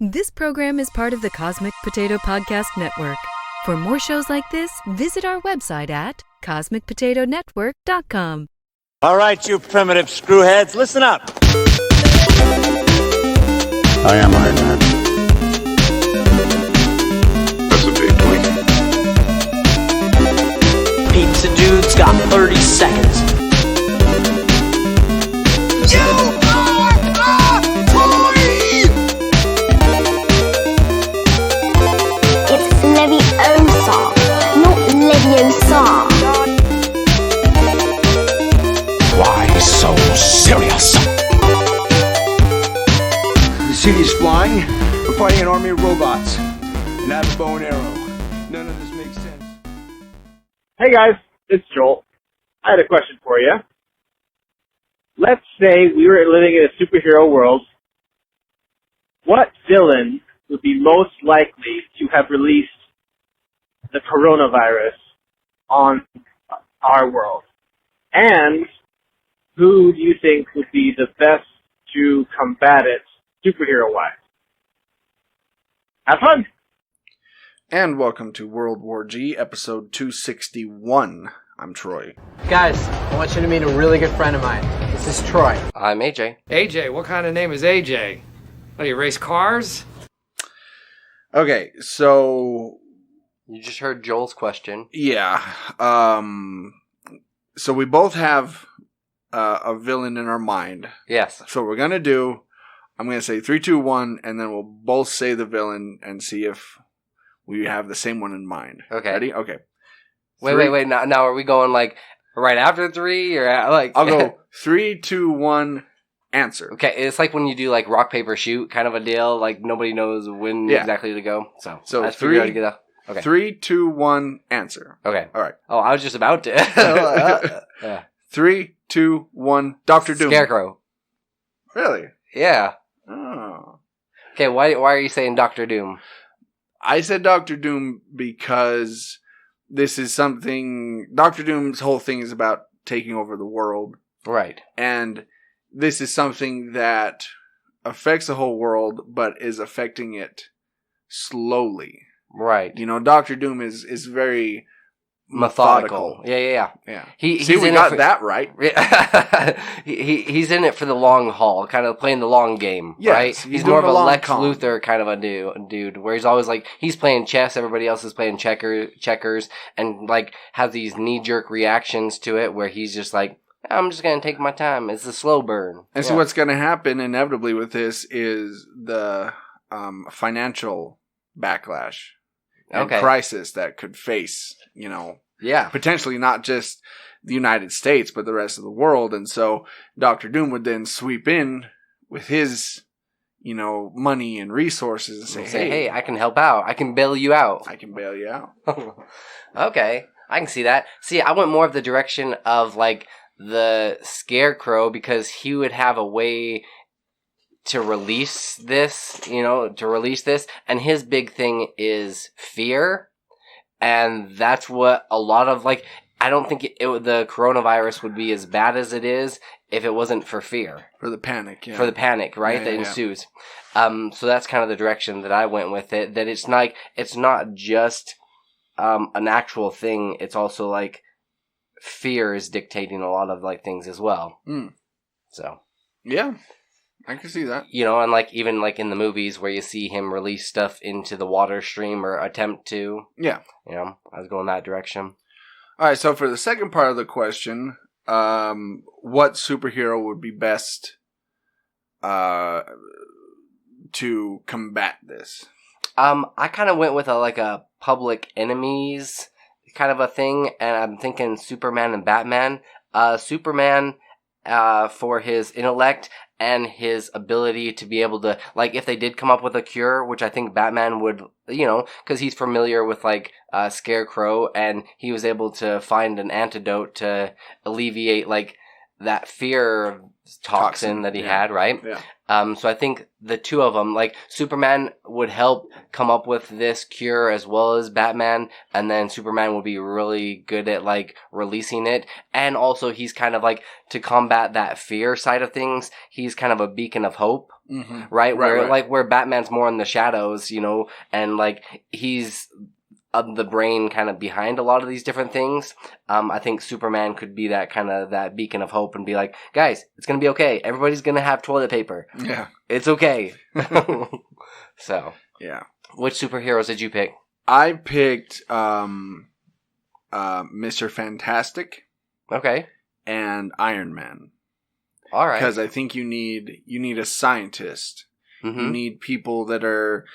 This program is part of the Cosmic Potato Podcast Network. For more shows like this, visit our website at cosmicpotatonetwork.com. All right, you primitive screwheads, listen up. I am Iron Man. That's a big point. Pizza Dude's got 30 seconds. You are a toy! It's Leviosa, not Leviosa. Why so serious? The city's flying. We're fighting an army of robots. And I have a bow and arrow. None of this makes sense. Hey guys, it's Joel. I had a question for you. Let's say we were living in a superhero world. What villain would be most likely to have released the coronavirus on our world? And who do you think would be the best to combat it superhero-wise? Have fun! And welcome to World War G, episode 261. I'm Troy. Guys, I want you to meet a really good friend of mine. This is Troy. I'm AJ. AJ? What kind of name is AJ? Oh, you race cars? Okay, so... You just heard Joel's question. Yeah. So we both have a villain in our mind. Yes. So what we're going to do, I'm going to say 3, 2, 1, and then we'll both say the villain and see if we have the same one in mind. Okay. Ready? Okay. Wait. Now are we going like right after 3 or like? I'll go 3, 2, 1, answer. Okay, it's like when you do like rock paper shoot kind of a deal. Like nobody knows when exactly to go. So I just figured I'd get a. Okay. 3, 2, 1, answer. Okay. All right. Oh, I was just about to. 3, 2, 1, Dr. Doom. Scarecrow. Really? Yeah. Oh. Okay, why are you saying Dr. Doom? I said Dr. Doom because this is something... Dr. Doom's whole thing is about taking over the world. Right. And this is something that affects the whole world, but is affecting it slowly. Right. You know, Dr. Doom is very methodical. Yeah. See, we got that right. He's in it for the long haul, kind of playing the long game, yes, right? He's more of a Lex con. Luthor kind of a dude, where he's always like, he's playing chess, everybody else is playing checkers, and like has these knee-jerk reactions to it, where he's just like, I'm just going to take my time. It's a slow burn. And so what's going to happen inevitably with this is the financial backlash. And crisis that could face, potentially not just the United States, but the rest of the world. And so Dr. Doom would then sweep in with his, money and resources and say, hey, I can help out. I can bail you out. I can bail you out. Okay, I can see that. See, I went more of the direction of like the Scarecrow, because he would have a way to release this, and his big thing is fear, and that's what a lot of, like, I don't think the coronavirus would be as bad as it is if it wasn't for fear. For the panic, yeah. For the panic, right, that ensues. So that's kind of the direction that I went with it, that it's not just an actual thing, it's also, like, fear is dictating a lot of, like, things as well. So. Yeah. I can see that. And like even like in the movies where you see him release stuff into the water stream or attempt to. Yeah. I was going that direction. All right, so for the second part of the question, what superhero would be best to combat this? I kind of went with a public enemies kind of a thing, and I'm thinking Superman and Batman. Superman for his intellect and his ability to be able to, like, if they did come up with a cure, which I think Batman would, because he's familiar with, like, Scarecrow, and he was able to find an antidote to alleviate, like, that fear toxin that he had, right? Yeah. So I think the two of them, like Superman would help come up with this cure as well as Batman, and then Superman would be really good at like releasing it. And also he's kind of like, to combat that fear side of things, he's kind of a beacon of hope, right? Where Batman's more in the shadows, you know, and like he's the brain kind of behind a lot of these different things. I think Superman could be that kind of that beacon of hope and be like, guys, it's going to be okay. Everybody's going to have toilet paper. Yeah. It's okay. So. Yeah. Which superheroes did you pick? I picked Mr. Fantastic. Okay. And Iron Man. All right. Because I think you need a scientist. Mm-hmm. You need people that are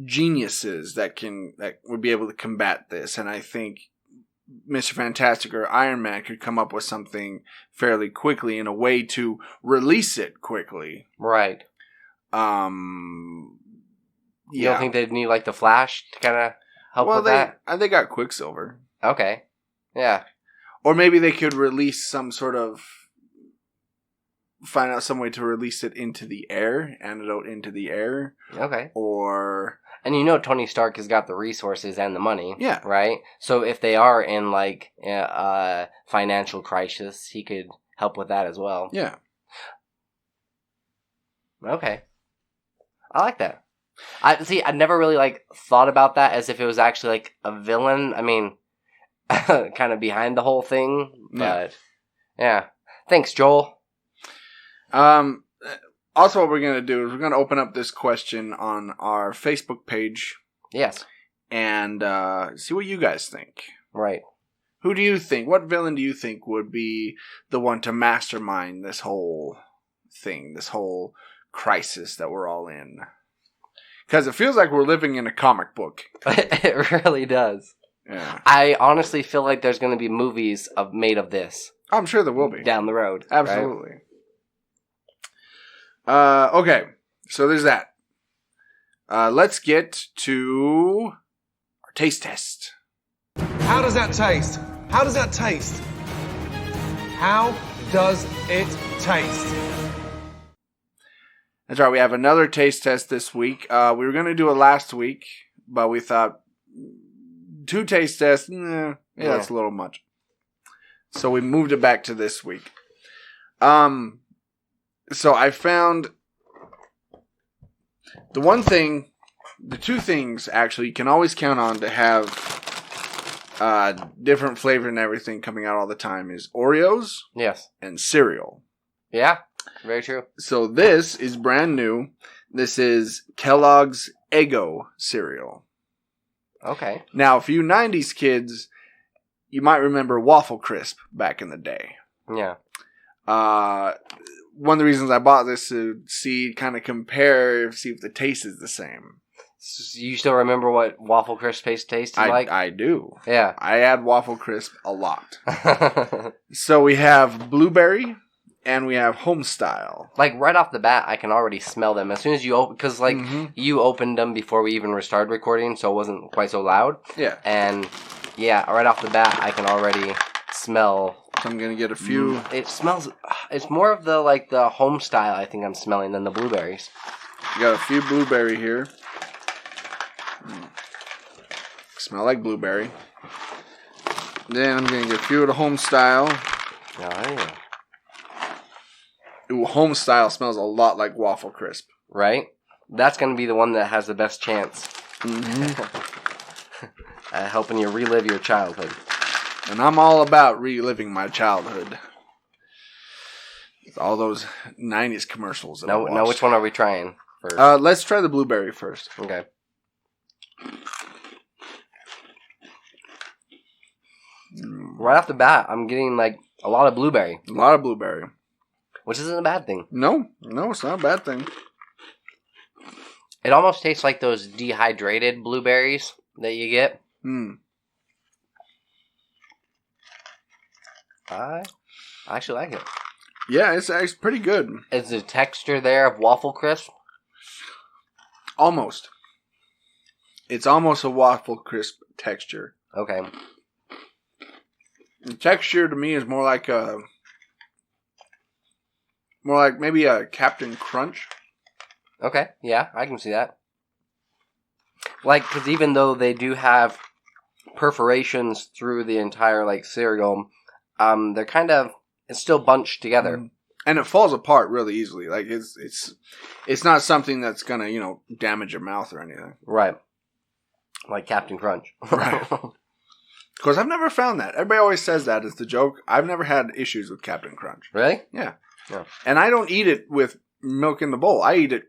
geniuses that would be able to combat this, and I think Mr. Fantastic or Iron Man could come up with something fairly quickly in a way to release it quickly. Right. Yeah. You don't think they'd need like the Flash to kind of help with that? They got Quicksilver. Okay. Yeah. Or maybe they could release some sort of find out some way to release it into the air, antidote into the air. Okay. And you know Tony Stark has got the resources and the money. Yeah. Right? So if they are in like a financial crisis, he could help with that as well. Yeah. Okay. I like that. I never really like thought about that as if it was actually like a villain. I mean, kind of behind the whole thing. But yeah. Thanks, Joel. Also, what we're going to do is we're going to open up this question on our Facebook page. Yes. And see what you guys think. Right. Who do you think? What villain do you think would be the one to mastermind this whole thing, this whole crisis that we're all in? Because it feels like we're living in a comic book. It really does. Yeah. I honestly feel like there's going to be movies made of this. I'm sure there will be. Down the road. Absolutely. Right? Okay. So there's that. Let's get to our taste test. How does that taste? How does that taste? How does it taste? That's right. We have another taste test this week. We were going to do it last week, but we thought 2 taste tests, that's a little much. So we moved it back to this week. So I found the 2 things actually you can always count on to have different flavor and everything coming out all the time is Oreos. Yes. And cereal. Yeah, very true. So this is brand new. This is Kellogg's Eggo cereal. Okay. Now, for you 90s kids, you might remember Waffle Crisp back in the day. Yeah. One of the reasons I bought this to see if the taste is the same. So you still remember what Waffle Crisp tasted like? I do. Yeah. I add Waffle Crisp a lot. So we have blueberry and we have Homestyle. Like right off the bat, I can already smell them. As soon as you open, because like you opened them before we even started recording, so it wasn't quite so loud. Yeah. And yeah, right off the bat, I can already smell. So I'm going to get a few. It smells, it's more of the Homestyle I think I'm smelling than the blueberries. You got a few blueberry here. Smell like blueberry. Then I'm going to get a few of the Homestyle. Oh, yeah. Ooh, Homestyle smells a lot like Waffle Crisp. Right? That's going to be the one that has the best chance. Helping you relive your childhood. And I'm all about reliving my childhood. All those 90s commercials that I watched. Now, which one are we trying first? Let's try the blueberry first. Okay. Right off the bat, I'm getting like a lot of blueberry. A lot of blueberry. Which isn't a bad thing. No, it's not a bad thing. It almost tastes like those dehydrated blueberries that you get. I actually like it. Yeah, it's pretty good. Is the texture there of Waffle Crisp? Almost. It's almost a Waffle Crisp texture. Okay. The texture to me is more like a More like maybe a Captain Crunch. Okay, yeah, I can see that. Like, because even though they do have perforations through the entire, like, cereal, they're kind of, it's still bunched together. And it falls apart really easily. Like, it's not something that's gonna, you know, damage your mouth or anything. Right. Like Captain Crunch. Right. Because I've never found that. Everybody always says that as the joke. I've never had issues with Captain Crunch. Really? Yeah. And I don't eat it with milk in the bowl. I eat it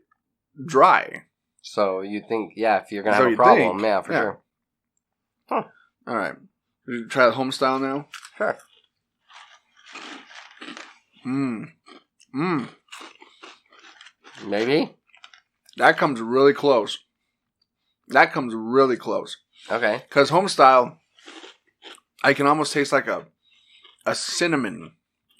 dry. So you think, yeah, if you're going to have a problem, yeah, for sure. Huh. All right. You try the Homestyle now? Sure. Maybe? That comes really close. Okay. Because Homestyle, I can almost taste like a cinnamon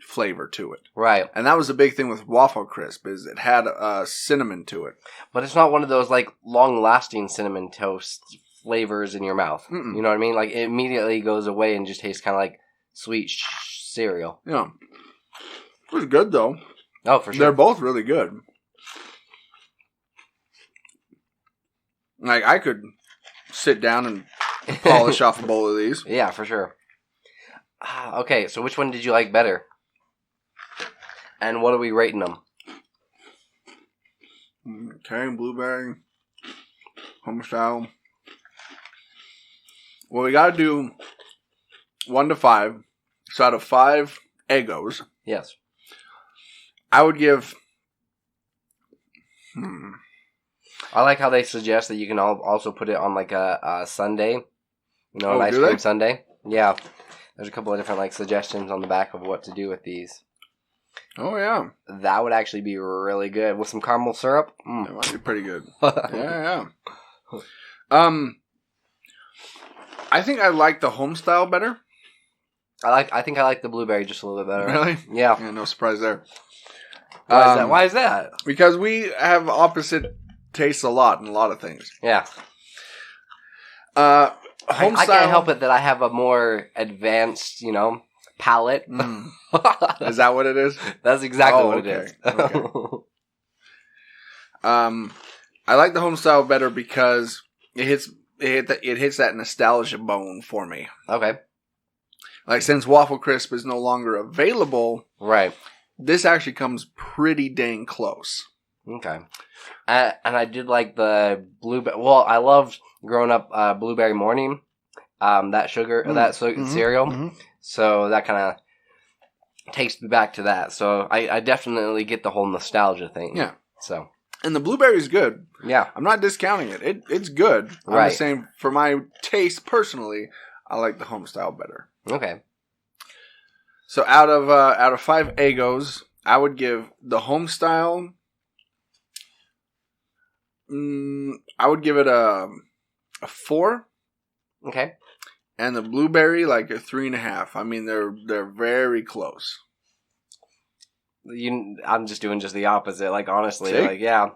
flavor to it. Right. And that was the big thing with Waffle Crisp, is it had cinnamon to it. But it's not one of those, like, long-lasting cinnamon toast flavors in your mouth. Mm-mm. You know what I mean? Like, it immediately goes away and just tastes kind of like sweet cereal. Yeah. It was good, though. Oh, for sure. They're both really good. Like, I could sit down and polish off a bowl of these. Yeah, for sure. Okay, so which one did you like better? And what are we rating them? Okay, Blueberry, Homestyle. Well, we got to do 1 to 5. So out of 5 Eggos. Yes. I would give... I like how they suggest that you can also put it on like a sundae. You know, an ice cream sundae. Yeah. There's a couple of different like suggestions on the back of what to do with these. Oh, yeah. That would actually be really good. With some caramel syrup. That might be pretty good. Yeah. I think I like the Homestyle better. I think I like the blueberry just a little bit better. Really? Yeah. No surprise there. Why is that? Because we have opposite tastes a lot in a lot of things. Yeah. Homestyle. I can't help it that I have a more advanced, palate. Is that what it is? That's exactly what it is. Okay. I like the Homestyle better because it hits that nostalgia bone for me. Okay. Like, since Waffle Crisp is no longer available, right? This actually comes pretty dang close. Okay. And I did like the blueberry. Well, I loved growing up Blueberry Morning. That cereal. Mm-hmm. So that kind of takes me back to that. So I definitely get the whole nostalgia thing. Yeah. So. And the blueberry's good. Yeah. I'm not discounting it. It's good. Right. I'm just saying, for my taste personally, I like the Homestyle better. Okay. So out of 5 Eggos, I would give the Homestyle. I would give it a 4. Okay. And the blueberry like a 3.5. I mean, they're very close. I'm just doing just the opposite. Like, honestly, like, yeah,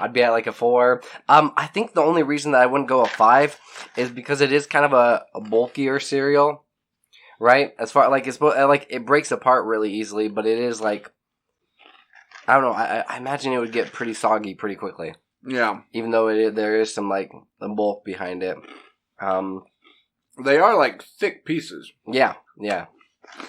I'd be at like a 4. I think the only reason that I wouldn't go a 5 is because it is kind of a bulkier cereal, right? As far like it breaks apart really easily, but it is like, I don't know. I imagine it would get pretty soggy pretty quickly. Yeah, even though there is some like the bulk behind it. They are like thick pieces. Yeah.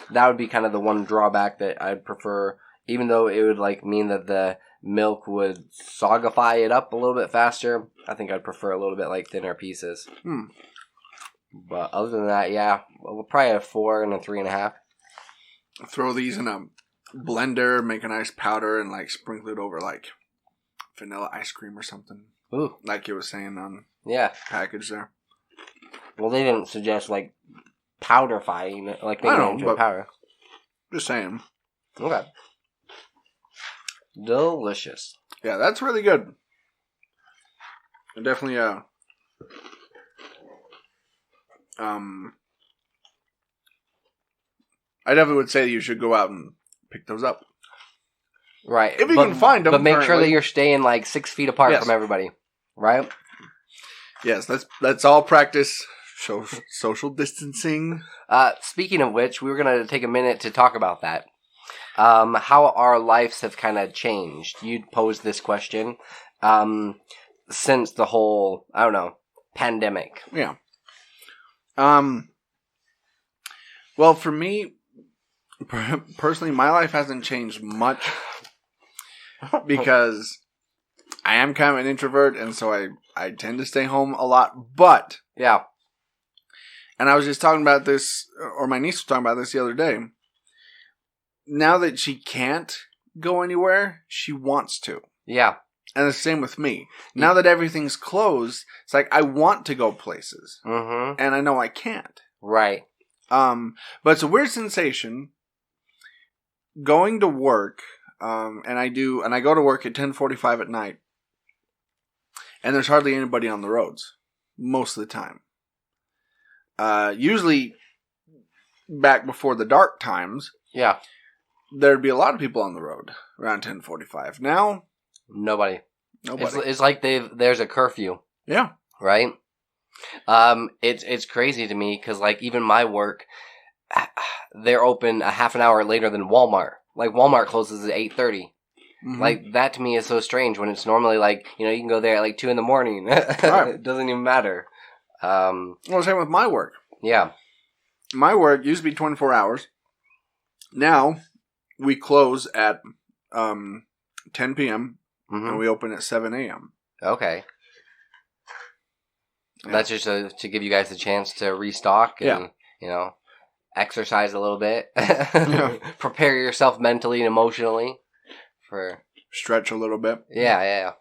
That would be kind of the one drawback that I'd prefer. Even though it would like mean that the milk would sogify it up a little bit faster, I think I'd prefer a little bit like thinner pieces. But other than that, yeah, we'll probably have 4 and a 3.5. Throw these in a blender, make a nice powder, and like sprinkle it over like vanilla ice cream or something. Ooh, like you were saying on package there. Well, they didn't suggest like powderifying, like making it into a powder. Just saying. Okay. Delicious. Yeah, that's really good. Definitely I definitely would say you should go out and pick those up. Right. If you can find them. But make sure that you're staying like 6 feet apart from everybody. Right? Yes, let's all practice social distancing. Speaking of which, we were going to take a minute to talk about that. how our lives have kind of changed. You'd posed this question since the whole, I don't know, pandemic. Yeah. Well, for me, personally, my life hasn't changed much because I am kind of an introvert, and so I tend to stay home a lot. But yeah, and I was just talking about this, or my niece was talking about this the other day. Now that she can't go anywhere, she wants to. Yeah. And the same with me. Now that everything's closed, it's like I want to go places, and I know I can't. Right. But it's a weird sensation going to work, and I go to work at 10:45 at night, and there's hardly anybody on the roads most of the time. Usually, back before the dark times, yeah, there'd be a lot of people on the road around 10:45. Now, nobody. It's like there's a curfew. Yeah. Right. It's crazy to me because like even my work, they're open a half an hour later than Walmart. Like Walmart closes at 8:30. Like that to me is so strange when it's normally like, you know, you can go there at like 2 a.m. Right. It doesn't even matter. Well, same with my work. Yeah. My work used to be 24 hours. Now we close at 10 p.m. and we open at 7 a.m. Okay. Yeah. That's just to give you guys a chance to restock and, you know, exercise a little bit. Prepare yourself mentally and emotionally for... Stretch a little bit. Yeah.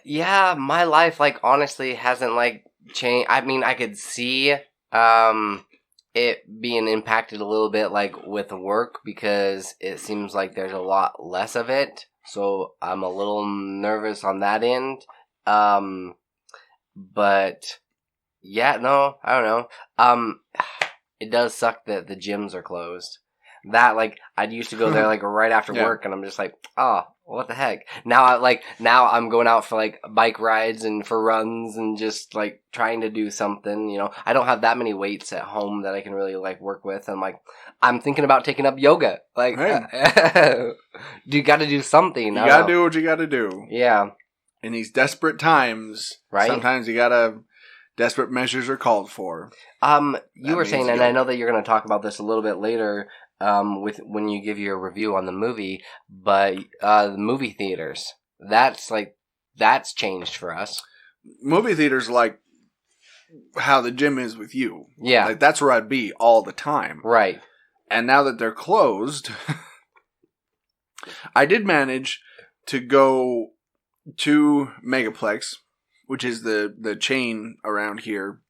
Yeah, my life, like, honestly hasn't, like, changed. I mean, I could see it being impacted a little bit, like, with work because it seems like there's a lot less of it. So I'm a little nervous on that end. But yeah, no, I don't know. It does suck that the gyms are closed. That, like, I used to go there, like, right after work, and I'm just like, oh, what the heck? Now I'm going out for, like, bike rides and for runs and just, like, trying to do something, you know. I don't have that many weights at home that I can really, like, work with. And, like, I'm thinking about taking up yoga. Like, you gotta do something. You gotta do what you gotta do. Yeah. In these desperate times, right? Sometimes desperate measures are called for. You were saying, and I know that you're going to talk about this a little bit later, with when you give your review on the movie, but the movie theaters, that's changed for us. Movie theaters, like how the gym is with you. Yeah. Like, that's where I'd be all the time. Right. And now that they're closed, I did manage to go to Megaplex, which is the chain around here,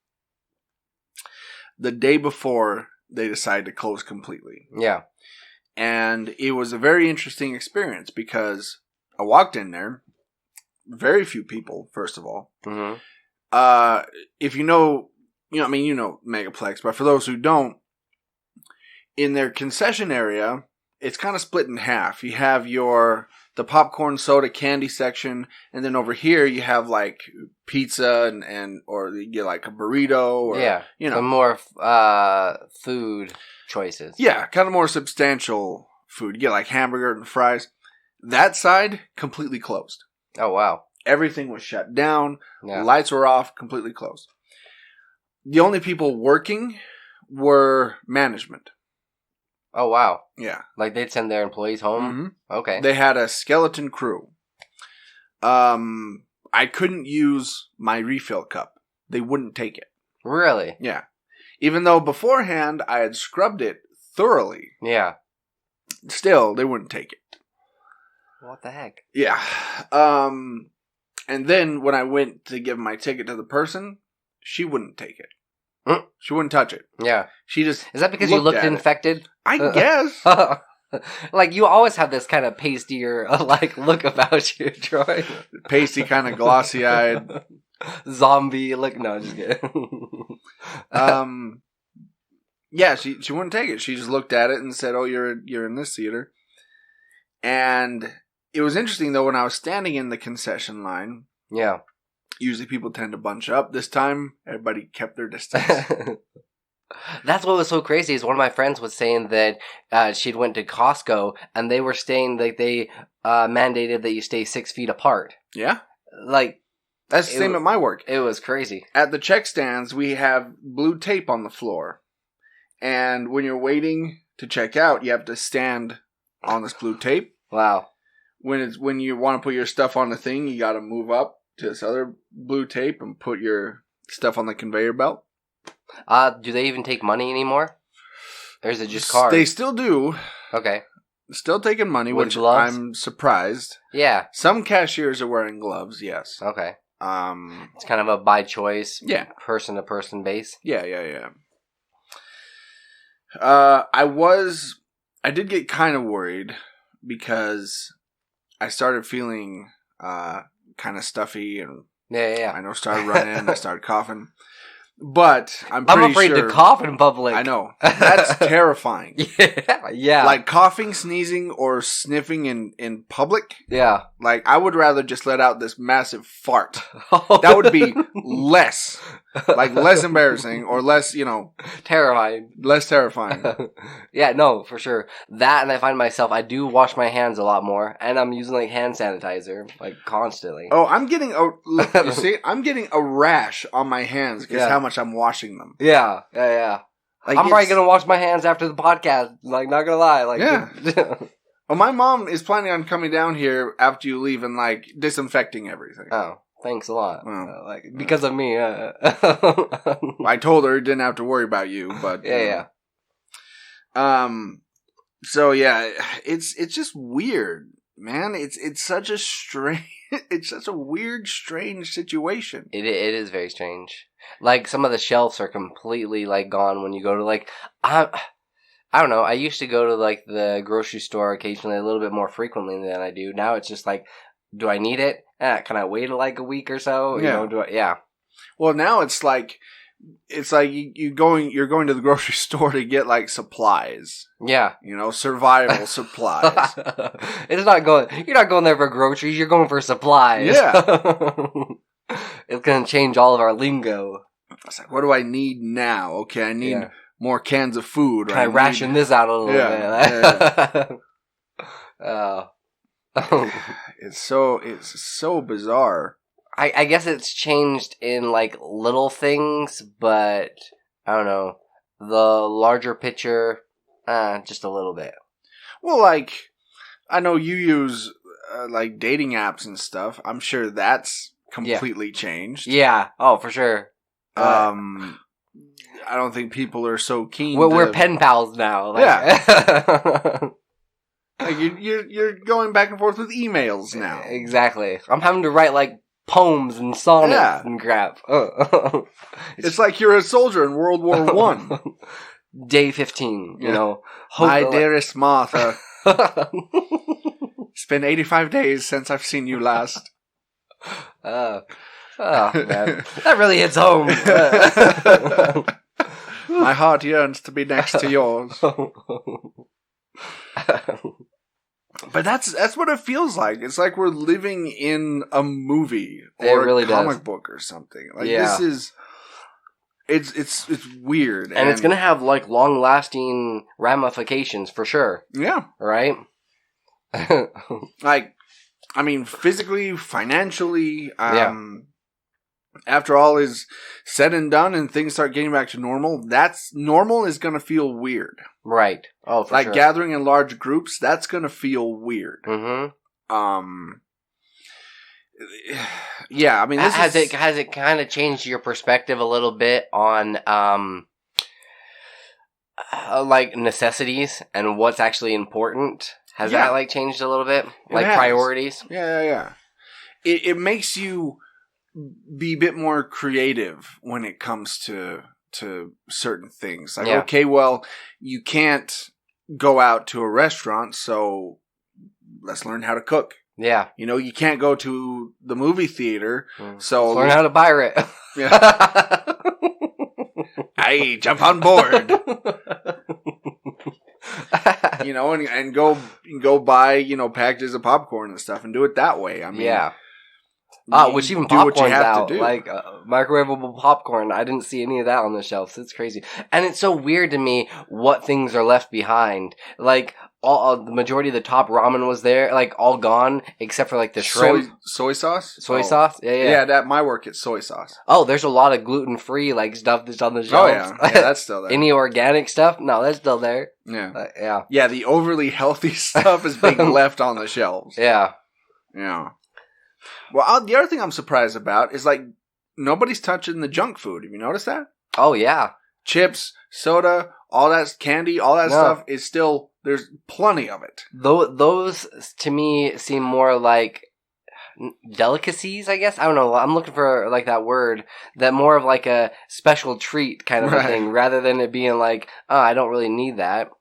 the day before they decided to close completely. Yeah. And it was a very interesting experience because I walked in there, very few people, first of all. If you know Megaplex, but for those who don't, in their concession area, it's kind of split in half. You have the popcorn, soda, candy section, and then over here you have like pizza or you get like a burrito, or some more food choices. Yeah, kind of more substantial food. You get like hamburger and fries. That side completely closed. Oh wow! Everything was shut down. Yeah. Lights were off. Completely closed. The only people working were management. Oh, wow. Yeah. Like, they'd send their employees home? Okay. They had a skeleton crew. I couldn't use my refill cup. They wouldn't take it. Really? Yeah. Even though beforehand I had scrubbed it thoroughly. Yeah. Still, they wouldn't take it. What the heck? Yeah. And then when I went to give my ticket to the person, she wouldn't take it. She wouldn't touch it. Yeah. She just Is that because you looked infected? I guess. Like, you always have this kind of pasty or, like, look about you, Troy. Pasty, kind of glossy-eyed. Zombie look. No, just kidding. Yeah, she wouldn't take it. She just looked at it and said, oh, you're in this theater. And it was interesting, though, when I was standing in the concession line. Yeah. Usually people tend to bunch up. This time, everybody kept their distance. That's what was so crazy is one of my friends was saying that she'd went to Costco and they were staying, like they mandated that you stay 6 feet apart. Yeah. Like, that's the same at my work. It was crazy. At the check stands, we have blue tape on the floor. And when you're waiting to check out, you have to stand on this blue tape. Wow. When you want to put your stuff on the thing, you got to move up to this other blue tape and put your stuff on the conveyor belt. Do they even take money anymore? Or is it just cards? They still do. Okay. Still taking money, With which gloves? I'm surprised. Yeah. Some cashiers are wearing gloves, yes. Okay. It's kind of a by choice, person to person base. Yeah. I did get kind of worried because I started feeling kind of stuffy and I know started running, I started coughing. But I'm afraid to cough in public. I know. That's terrifying. Yeah. Like coughing, sneezing, or sniffing in public. Yeah. Like, I would rather just let out this massive fart. That would be less embarrassing or less, terrifying. Less terrifying. Yeah, no, for sure. That, and I find myself, I do wash my hands a lot more, and I'm using, like, hand sanitizer, like, constantly. Oh, I'm getting I'm getting a rash on my hands because how much I'm washing them. Yeah. Like, I'm probably going to wash my hands after the podcast, like, not going to lie. Like, yeah. Well, my mom is planning on coming down here after you leave and, like, disinfecting everything. Oh, thanks a lot. Because of me. I told her didn't have to worry about you, but... Yeah. So, yeah, it's just weird, man. It's such a strange... It's such a weird, strange situation. It is very strange. Like, some of the shelves are completely, like, gone when you go to, like... I don't know. I used to go to, like, the grocery store occasionally a little bit more frequently than I do. Now it's just like, do I need it? Can I wait like a week or so? Yeah. Well, now it's like you're going to the grocery store to get, like, supplies. Yeah. Survival supplies. You're not going there for groceries. You're going for supplies. Yeah. It's going to change all of our lingo. It's like, what do I need now? Okay, I need more cans of food. Can I ration this out a little bit? It's so bizarre. I guess it's changed in, like, little things, but I don't know. The larger picture, just a little bit. Well, like, I know you use, like, dating apps and stuff. I'm sure that's completely changed. Yeah. Oh, for sure. I don't think people are so keen. We're pen pals now. Like. Yeah. Like you're going back and forth with emails now. Exactly. I'm having to write, like, poems and sonnets and crap. It's like you're a soldier in World War I. Day 15, you know. My dearest Martha. It's been 85 days since I've seen you last. Oh, man. That really hits home. My heart yearns to be next to yours. But that's what it feels like. It's like we're living in a movie or a comic book or something. Like, this is... It's weird. And it's going to have, like, long-lasting ramifications for sure. Yeah. Right? Like, I mean, physically, financially, after all is said and done and things start getting back to normal, normal is going to feel weird. Right. Oh, for sure. Like, gathering in large groups, that's going to feel weird. Mm-hmm. Yeah, I mean, has it kind of changed your perspective a little bit on, like, necessities and what's actually important? Has that, like, changed a little bit? Like, priorities? Yeah. It makes you be a bit more creative when it comes to certain things. Like, okay, well, you can't go out to a restaurant, so let's learn how to cook. Yeah. You can't go to the movie theater, so... Let's learn how to pirate. Yeah. Hey, jump on board. And go buy, packages of popcorn and stuff and do it that way. I mean... Yeah. which even popcorn's out. Like microwavable popcorn. I didn't see any of that on the shelves. It's crazy. And it's so weird to me what things are left behind. Like, the majority of the top ramen was there, like, all gone, except for, like, the shrimp. Soy sauce? Soy sauce? Yeah. Yeah, at my work, it's soy sauce. Oh, there's a lot of gluten-free, like, stuff that's on the shelves. Oh, yeah. Yeah, that's still there. Any organic stuff? No, that's still there. Yeah. Yeah. Yeah, the overly healthy stuff is being left on the shelves. Yeah. Yeah. Well, the other thing I'm surprised about is, like, nobody's touching the junk food. Have you noticed that? Oh, yeah. Chips, soda, all that candy, all that stuff is still... There's plenty of it. Those, to me, seem more like delicacies, I guess. I don't know. I'm looking for, like, that word. That more of, like, a special treat kind of a thing, rather than it being like, oh, I don't really need that.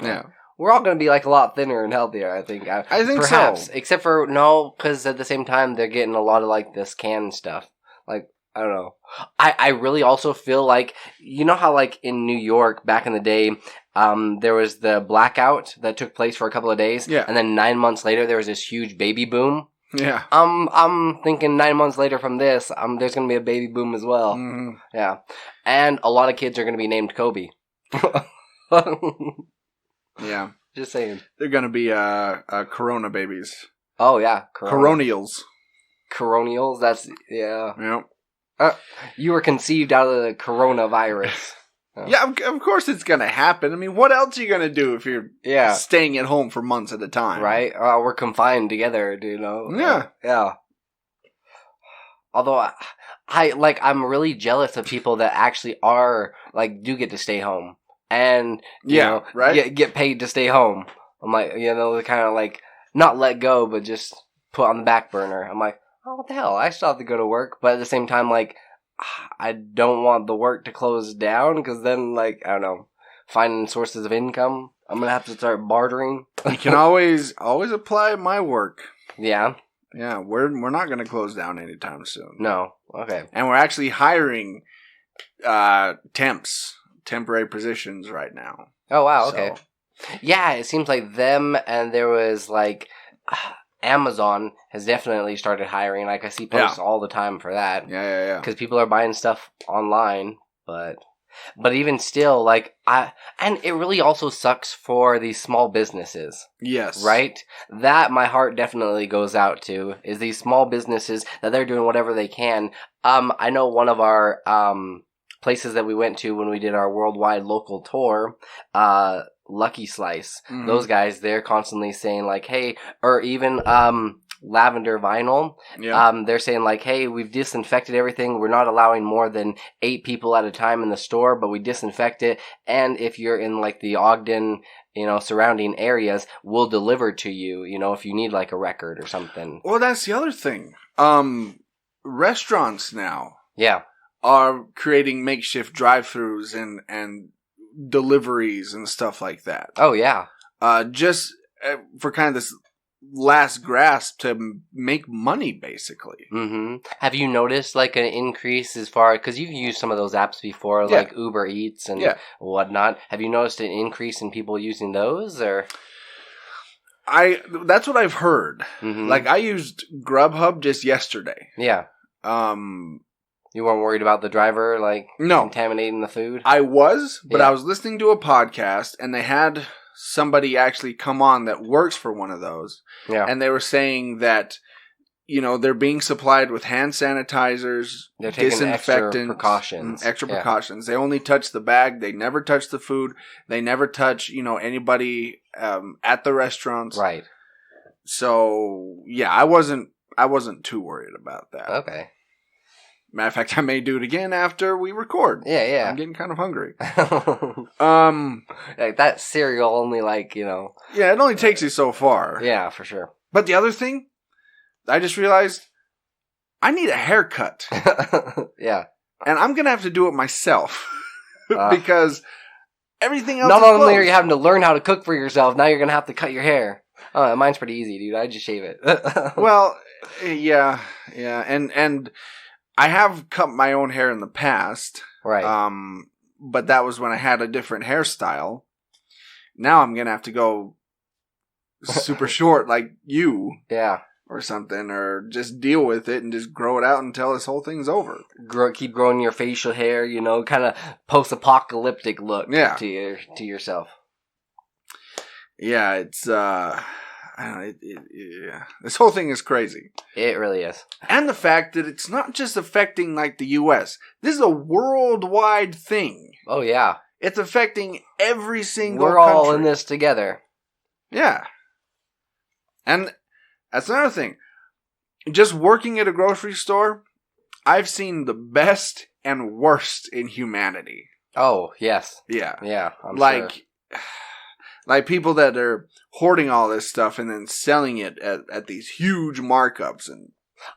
Yeah. We're all going to be, like, a lot thinner and healthier, I think. I think perhaps. so. Except for, no, because at the same time, they're getting a lot of, like, this canned stuff. Like, I don't know. I really also feel like, you know how, like, in New York back in the day, there was the blackout that took place for a couple of days. Yeah. And then 9 months later, there was this huge baby boom. Yeah. I'm thinking 9 months later from this, there's going to be a baby boom as well. Mm-hmm. Yeah. And a lot of kids are going to be named Kobe. Yeah. Just saying. They're going to be Corona babies. Oh, yeah. Coronials. Coronials? That's, yeah. Yep. You were conceived out of the coronavirus. Yeah, of course it's going to happen. I mean, what else are you going to do if you're staying at home for months at a time? Right? We're confined together, you know? Yeah. Yeah. Although, I'm really jealous of people that actually are, like, do get to stay home. And, you know, get paid to stay home. I'm like, you know, kind of like, not let go, but just put on the back burner. I'm like, oh, what the hell? I still have to go to work. But at the same time, like, I don't want the work to close down because then, like, I don't know, finding sources of income, I'm going to have to start bartering. You can always apply my work. Yeah. Yeah, we're not going to close down anytime soon. No. Okay. And we're actually hiring temporary positions right now. Oh, wow. Okay. Yeah, it seems like them, and there was, like... Amazon has definitely started hiring. Like, I see posts all the time for that. Yeah. Because people are buying stuff online. But even still, like, and it really also sucks for these small businesses. Yes. Right? That my heart definitely goes out to, is these small businesses that they're doing whatever they can. I know one of our places that we went to when we did our worldwide local tour, Lucky Slice. Mm-hmm. Those guys, they're constantly saying, like, hey, or even Lavender Vinyl. Yeah. They're saying, like, hey, we've disinfected everything. We're not allowing more than 8 people at a time in the store, but we disinfect it. And if you're in, like, the Ogden, you know, surrounding areas, we'll deliver to you, you know, if you need, like, a record or something. Well, that's the other thing. Restaurants now are creating makeshift drive-thrus and deliveries and stuff like that. Oh, yeah. Just for kind of this last grasp to make money, basically. Mm-hmm. Have you noticed, like, an increase as far... Because you've used some of those apps before, like Uber Eats and whatnot. Have you noticed an increase in people using those, or... That's what I've heard. Mm-hmm. Like, I used Grubhub just yesterday. Yeah. You weren't worried about the driver, like, contaminating the food? I was, but I was listening to a podcast, and they had somebody actually come on that works for one of those. Yeah. And they were saying that, you know, they're being supplied with hand sanitizers, they're taking disinfectants. Extra precautions. They only touch the bag. They never touch the food. They never touch, you know, anybody at the restaurants. Right. So, yeah, I wasn't too worried about that. Okay. Matter of fact, I may do it again after we record. Yeah. I'm getting kind of hungry. Like, that cereal only, like, you know... Yeah, it only takes you so far. Yeah, for sure. But the other thing, I just realized, I need a haircut. Yeah. And I'm going to have to do it myself. Because everything else not is only closed. are you having to learn how to cook for yourself, now you're going to have to cut your hair. Oh, mine's pretty easy, dude. I just shave it. Well, yeah. And I have cut my own hair in the past. Right. But that was when I had a different hairstyle. Now I'm going to have to go super short like you. Yeah. or something, or just deal with it and just grow it out until this whole thing's over. Keep growing your facial hair, kind of post-apocalyptic look to yourself. Yeah, it's I don't know, yeah. This whole thing is crazy. It really is. And the fact that it's not just affecting like the US. This is a worldwide thing. Oh yeah. It's affecting every single country. We're all in this together. Yeah. And that's another thing. Just working at a grocery store, I've seen the best and worst in humanity. Oh, yes. Yeah. Yeah, I'm sure. Like people that are hoarding all this stuff and then selling it at these huge markups. And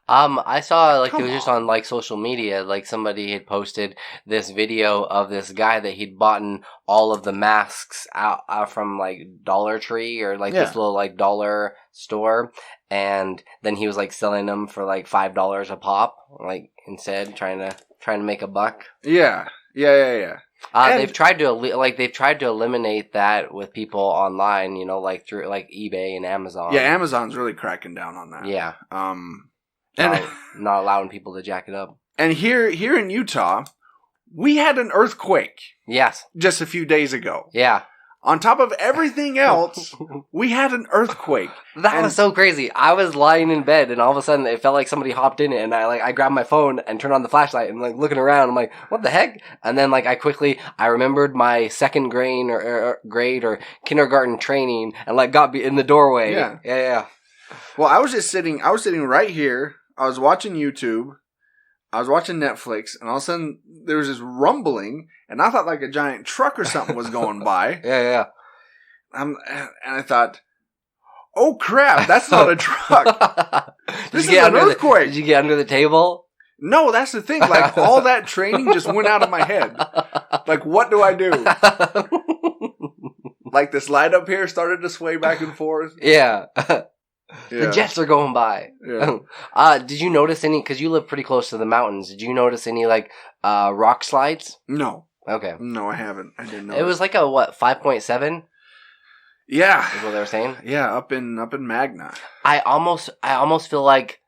I saw it was just on social media, somebody had posted this video of this guy that he'd bought all of the masks out from Dollar Tree or this little dollar store, and then he was selling them for $5 a pop, instead trying to make a buck. Yeah. They've tried to eliminate that with people online, through eBay and Amazon. Yeah, Amazon's really cracking down on that. Yeah. And not allowing people to jack it up. And here in Utah, we had an earthquake. Yes. Just a few days ago. Yeah. On top of everything else, we had an earthquake. That was so crazy. I was lying in bed, and all of a sudden, it felt like somebody hopped in it, and I grabbed my phone and turned on the flashlight, and looking around, I'm like, what the heck? And then I remembered my second grade or kindergarten training, and got in the doorway. Yeah. Well, I was sitting right here. I was watching YouTube. I was watching Netflix, and all of a sudden, there was this rumbling, and I thought a giant truck or something was going by. Yeah. And I thought, oh crap, that's not a truck. This is an earthquake. Did you get under the table? No, that's the thing. All that training just went out of my head. What do I do? This light up here started to sway back and forth. Yeah. The jets are going by. Yeah. Did you notice any, because you live pretty close to the mountains, did you notice any rock slides? No. Okay. No, I haven't. I didn't know. It was a 5.7? Yeah. Is what they were saying? Yeah, up in Magna. I almost feel like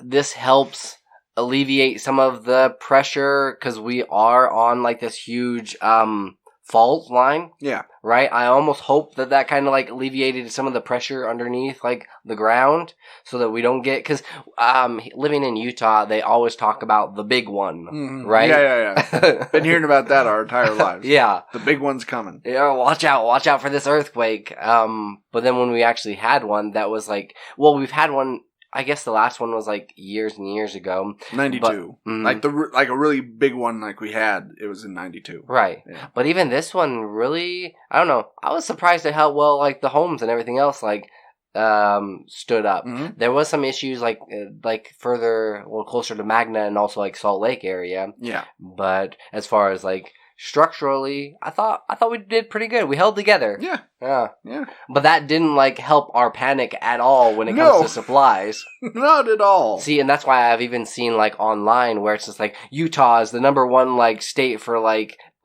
this helps alleviate some of the pressure, because we are on this huge fault line. Yeah. Right? I almost hope that kind of alleviated some of the pressure underneath the ground, so that we don't get, because living in Utah, they always talk about the big one, right? Yeah. Been hearing about that our entire lives. Yeah. The big one's coming. Yeah, watch out for this earthquake. But then when we actually had one, that was we've had one, I guess the last one was years and years ago. 92. But, a really big one we had, it was in 92. Right. Yeah. But even this one really, I don't know. I was surprised at how well the homes and everything else stood up. Mm-hmm. There was some issues further, closer to Magna and also Salt Lake area. Yeah. But as far as structurally, I thought we did pretty good. We held together. Yeah. But that didn't help our panic at all when it comes to supplies. Not at all. See, and that's why I've even seen online where it's just Utah is the number one state for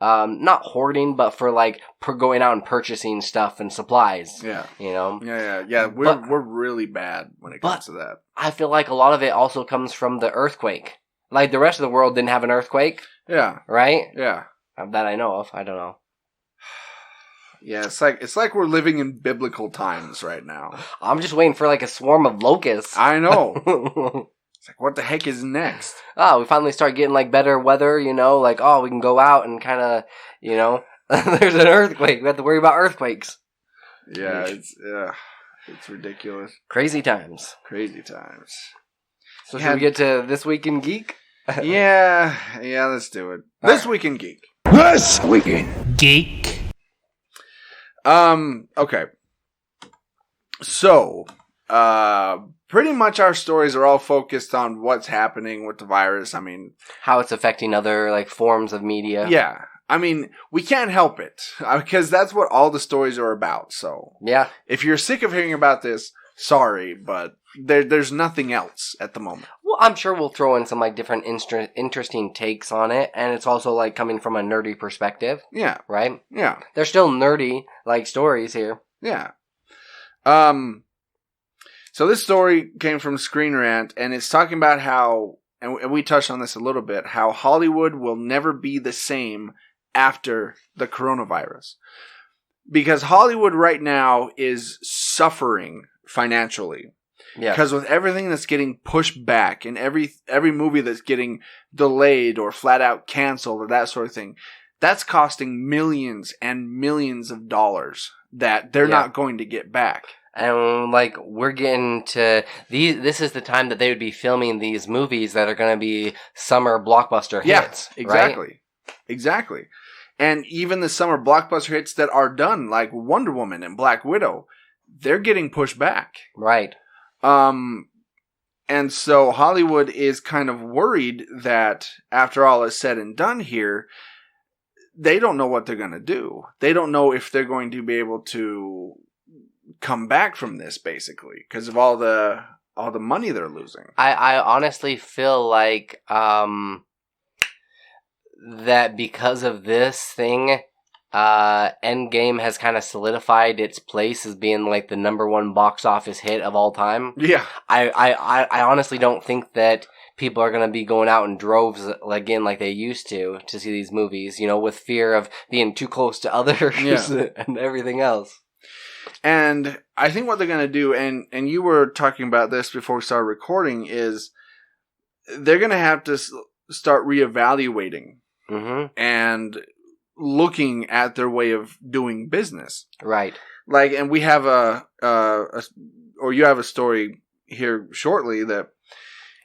not hoarding, but for going out and purchasing stuff and supplies. Yeah. Yeah. We're really bad when it comes to that. I feel a lot of it also comes from the earthquake. The rest of the world didn't have an earthquake. Yeah. Right? Yeah. That I know of. I don't know. Yeah, it's like we're living in biblical times right now. I'm just waiting for a swarm of locusts. I know. It's what the heck is next? We finally start getting better weather, we can go out and kind of, there's an earthquake. We have to worry about earthquakes. Yeah, it's ridiculous. Crazy times. So should we get to This Week in Geek? Yeah, let's do it. This Week in Geek. This Week in Geek. Okay. So, pretty much our stories are all focused on what's happening with the virus. How it's affecting other, forms of media. Yeah. We can't help it, because that's what all the stories are about, so. Yeah. If you're sick of hearing about this, sorry, but there's nothing else at the moment. Well, I'm sure we'll throw in some different interesting takes on it, and it's also coming from a nerdy perspective. Yeah. Right? Yeah. They're still nerdy stories here. Yeah. So this story came from Screen Rant, and it's talking about how, and we touched on this a little bit, how Hollywood will never be the same after the coronavirus. Because Hollywood right now is suffering financially. Yeah. Because with everything that's getting pushed back and every movie that's getting delayed or flat out canceled or that sort of thing, that's costing millions and millions of dollars that they're not going to get back. And like we're getting to these, this is the time that they would be filming these movies that are going to be summer blockbuster hits. Yeah, exactly. Right? Exactly. And even the summer blockbuster hits that are done, like Wonder Woman and Black Widow, they're getting pushed back. Right. And so Hollywood is kind of worried that after all is said and done here, they don't know what they're going to do. They don't know if they're going to be able to come back from this, basically, because of all the money they're losing. I honestly feel like that because of this thing, Endgame has kind of solidified its place as being like the number one box office hit of all time. Yeah. I honestly don't think that people are going to be going out in droves again like they used to see these movies, you know, with fear of being too close to others and everything else. And I think what they're going to do, and you were talking about this before we started recording, is they're going to have to start reevaluating and looking at their way of doing business. Right. Like, and we have or you have a story here shortly that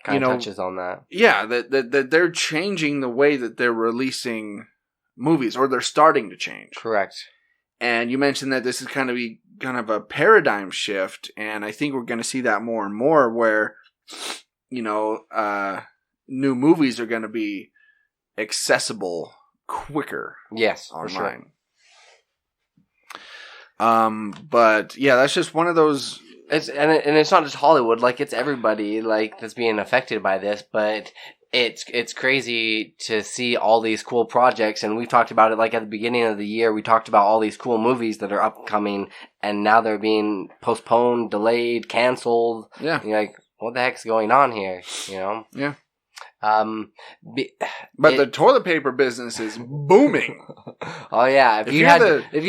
kind of touches on that. Yeah, that they're changing the way that they're releasing movies, or they're starting to change. Correct. And you mentioned that this is kind of a paradigm shift, and I think we're going to see that more and more, where, you know, new movies are going to be accessible quicker. Yes, online. For sure. But yeah, that's just one of those. And it's not just Hollywood, like it's everybody like that's being affected by this, but it's crazy to see all these cool projects, and we talked about it like at the beginning of the year. We talked about all these cool movies that are upcoming, and now they're being postponed, delayed, canceled. Yeah, you're like, what the heck's going on here? You know? Yeah. But the toilet paper business is booming. Oh yeah, if you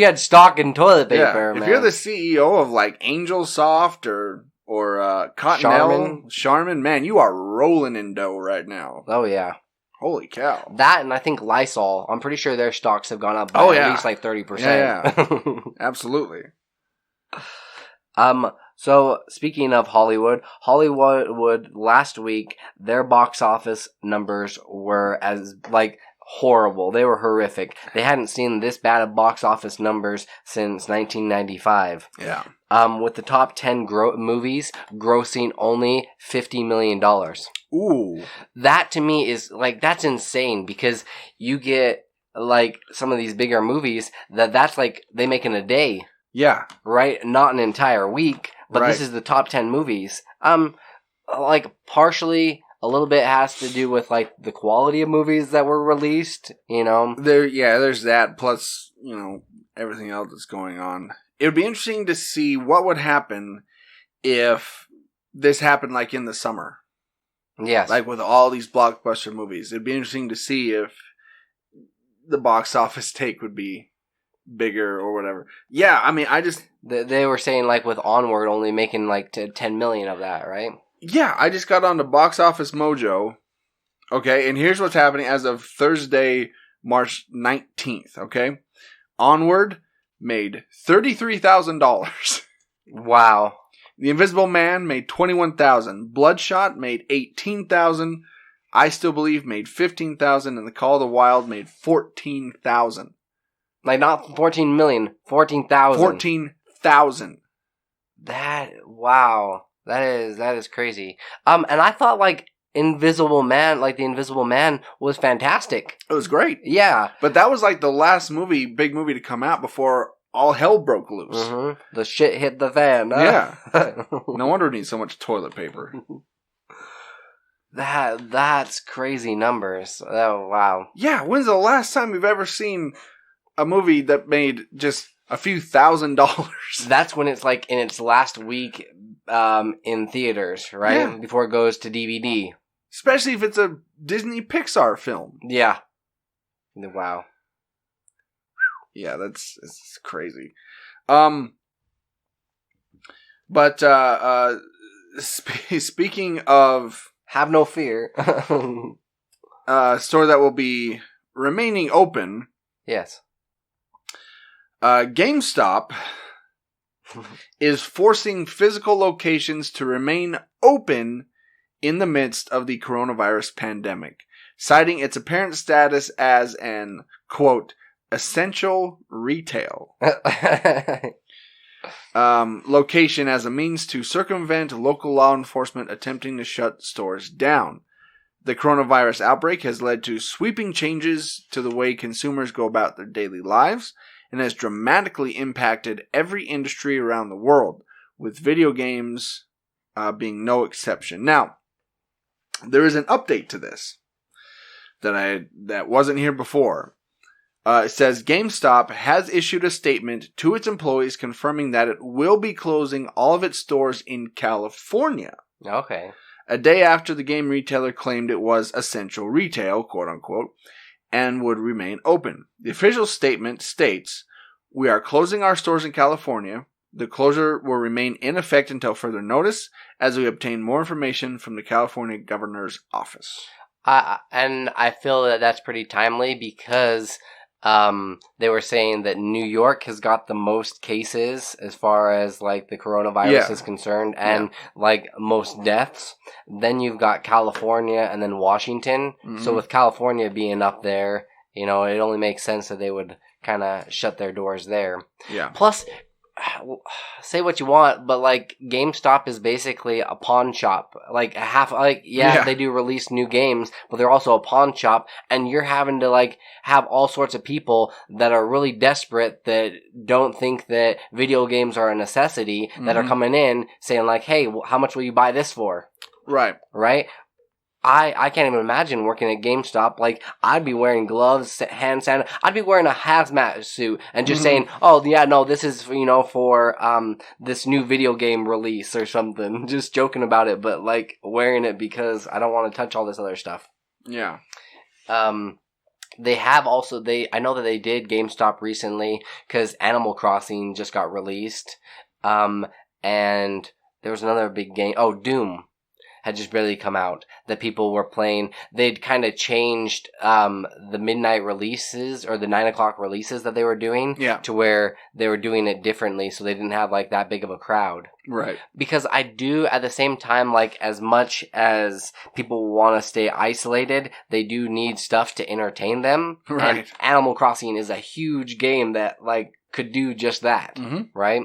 had stock in toilet paper, if you're the CEO of like Angel Soft or Cottonelle, Charmin, man, you are rolling in dough right now. Oh yeah, holy cow! That, and I think Lysol. I'm pretty sure their stocks have gone up by at least like 30%. Yeah, absolutely. So, speaking of Hollywood last week, their box office numbers were horrible. They were horrific. They hadn't seen this bad of box office numbers since 1995. Yeah. With the top 10 movies grossing only $50 million. Ooh. That to me is, that's insane, because you get, some of these bigger movies that's they make in a day. Yeah. Right? Not an entire week. But This is the top 10 movies. Partially, a little bit has to do with, the quality of movies that were released, you know? There's that, plus, everything else that's going on. It would be interesting to see what would happen if this happened, in the summer. Yes. With all these blockbuster movies. It'd be interesting to see if the box office take would be bigger or whatever. Yeah, I mean, They were saying, with Onward only making, 10 million of that, right? Yeah, I just got on the Box Office Mojo. Okay, and here's what's happening as of Thursday, March 19th, okay? Onward made $33,000. Wow. The Invisible Man made $21,000. Bloodshot made $18,000. I Still Believe made $15,000. And The Call of the Wild made $14,000. Not 14 million, 14,000. 14,000. Wow. That is crazy. And I thought Invisible Man, the Invisible Man was fantastic. It was great. Yeah. But that was the last big movie to come out before all hell broke loose. Mm-hmm. The shit hit the fan. Huh? Yeah. No wonder we need so much toilet paper. That's crazy numbers. Oh, wow. Yeah, when's the last time we've ever seen a movie that made just a few $1,000s? That's when it's in its last week in theaters, right? Yeah. Before it goes to DVD. Especially if it's a Disney Pixar film. Yeah. Wow. Yeah, it's crazy. But speaking of... Have no fear. Store that will be remaining open. Yes. GameStop is forcing physical locations to remain open in the midst of the coronavirus pandemic, citing its apparent status as an, quote, essential retail location as a means to circumvent local law enforcement attempting to shut stores down. The coronavirus outbreak has led to sweeping changes to the way consumers go about their daily lives and has dramatically impacted every industry around the world, with video games being no exception. Now, there is an update to this that wasn't here before. It says GameStop has issued a statement to its employees confirming that it will be closing all of its stores in California. Okay. A day after the game retailer claimed it was essential retail, quote unquote, and would remain open. The official statement states, "We are closing our stores in California. The closure will remain in effect until further notice as we obtain more information from the California governor's office." And I feel that that's pretty timely because they were saying that New York has got the most cases as far as like the coronavirus is concerned and like most deaths. Then you've got California and then Washington. Mm-hmm. So with California being up there, you know, it only makes sense that they would kind of shut their doors there. Yeah. Plus, say what you want, but like GameStop is basically a pawn shop. Like they do release new games, but they're also a pawn shop, and you're having to like have all sorts of people that are really desperate that don't think that video games are a necessity that are coming in saying like, "Hey, how much will you buy this for?" Right. I can't even imagine working at GameStop. Like, I'd be wearing gloves, hand sanitizer. I'd be wearing a hazmat suit and just saying, "Oh, yeah, no, this is, you know, for this new video game release or something." Just joking about it, but, like, wearing it because I don't want to touch all this other stuff. Yeah. They have also, I know that they did GameStop recently because Animal Crossing just got released. And there was another big game. Oh, Doom had just barely come out that people were playing. They'd kind of changed the midnight releases or the 9 o'clock releases that they were doing to where they were doing it differently so they didn't have like that big of a crowd. Right. Because I do at the same time, like as much as people want to stay isolated, they do need stuff to entertain them. Right. And Animal Crossing is a huge game that like could do just that. Right.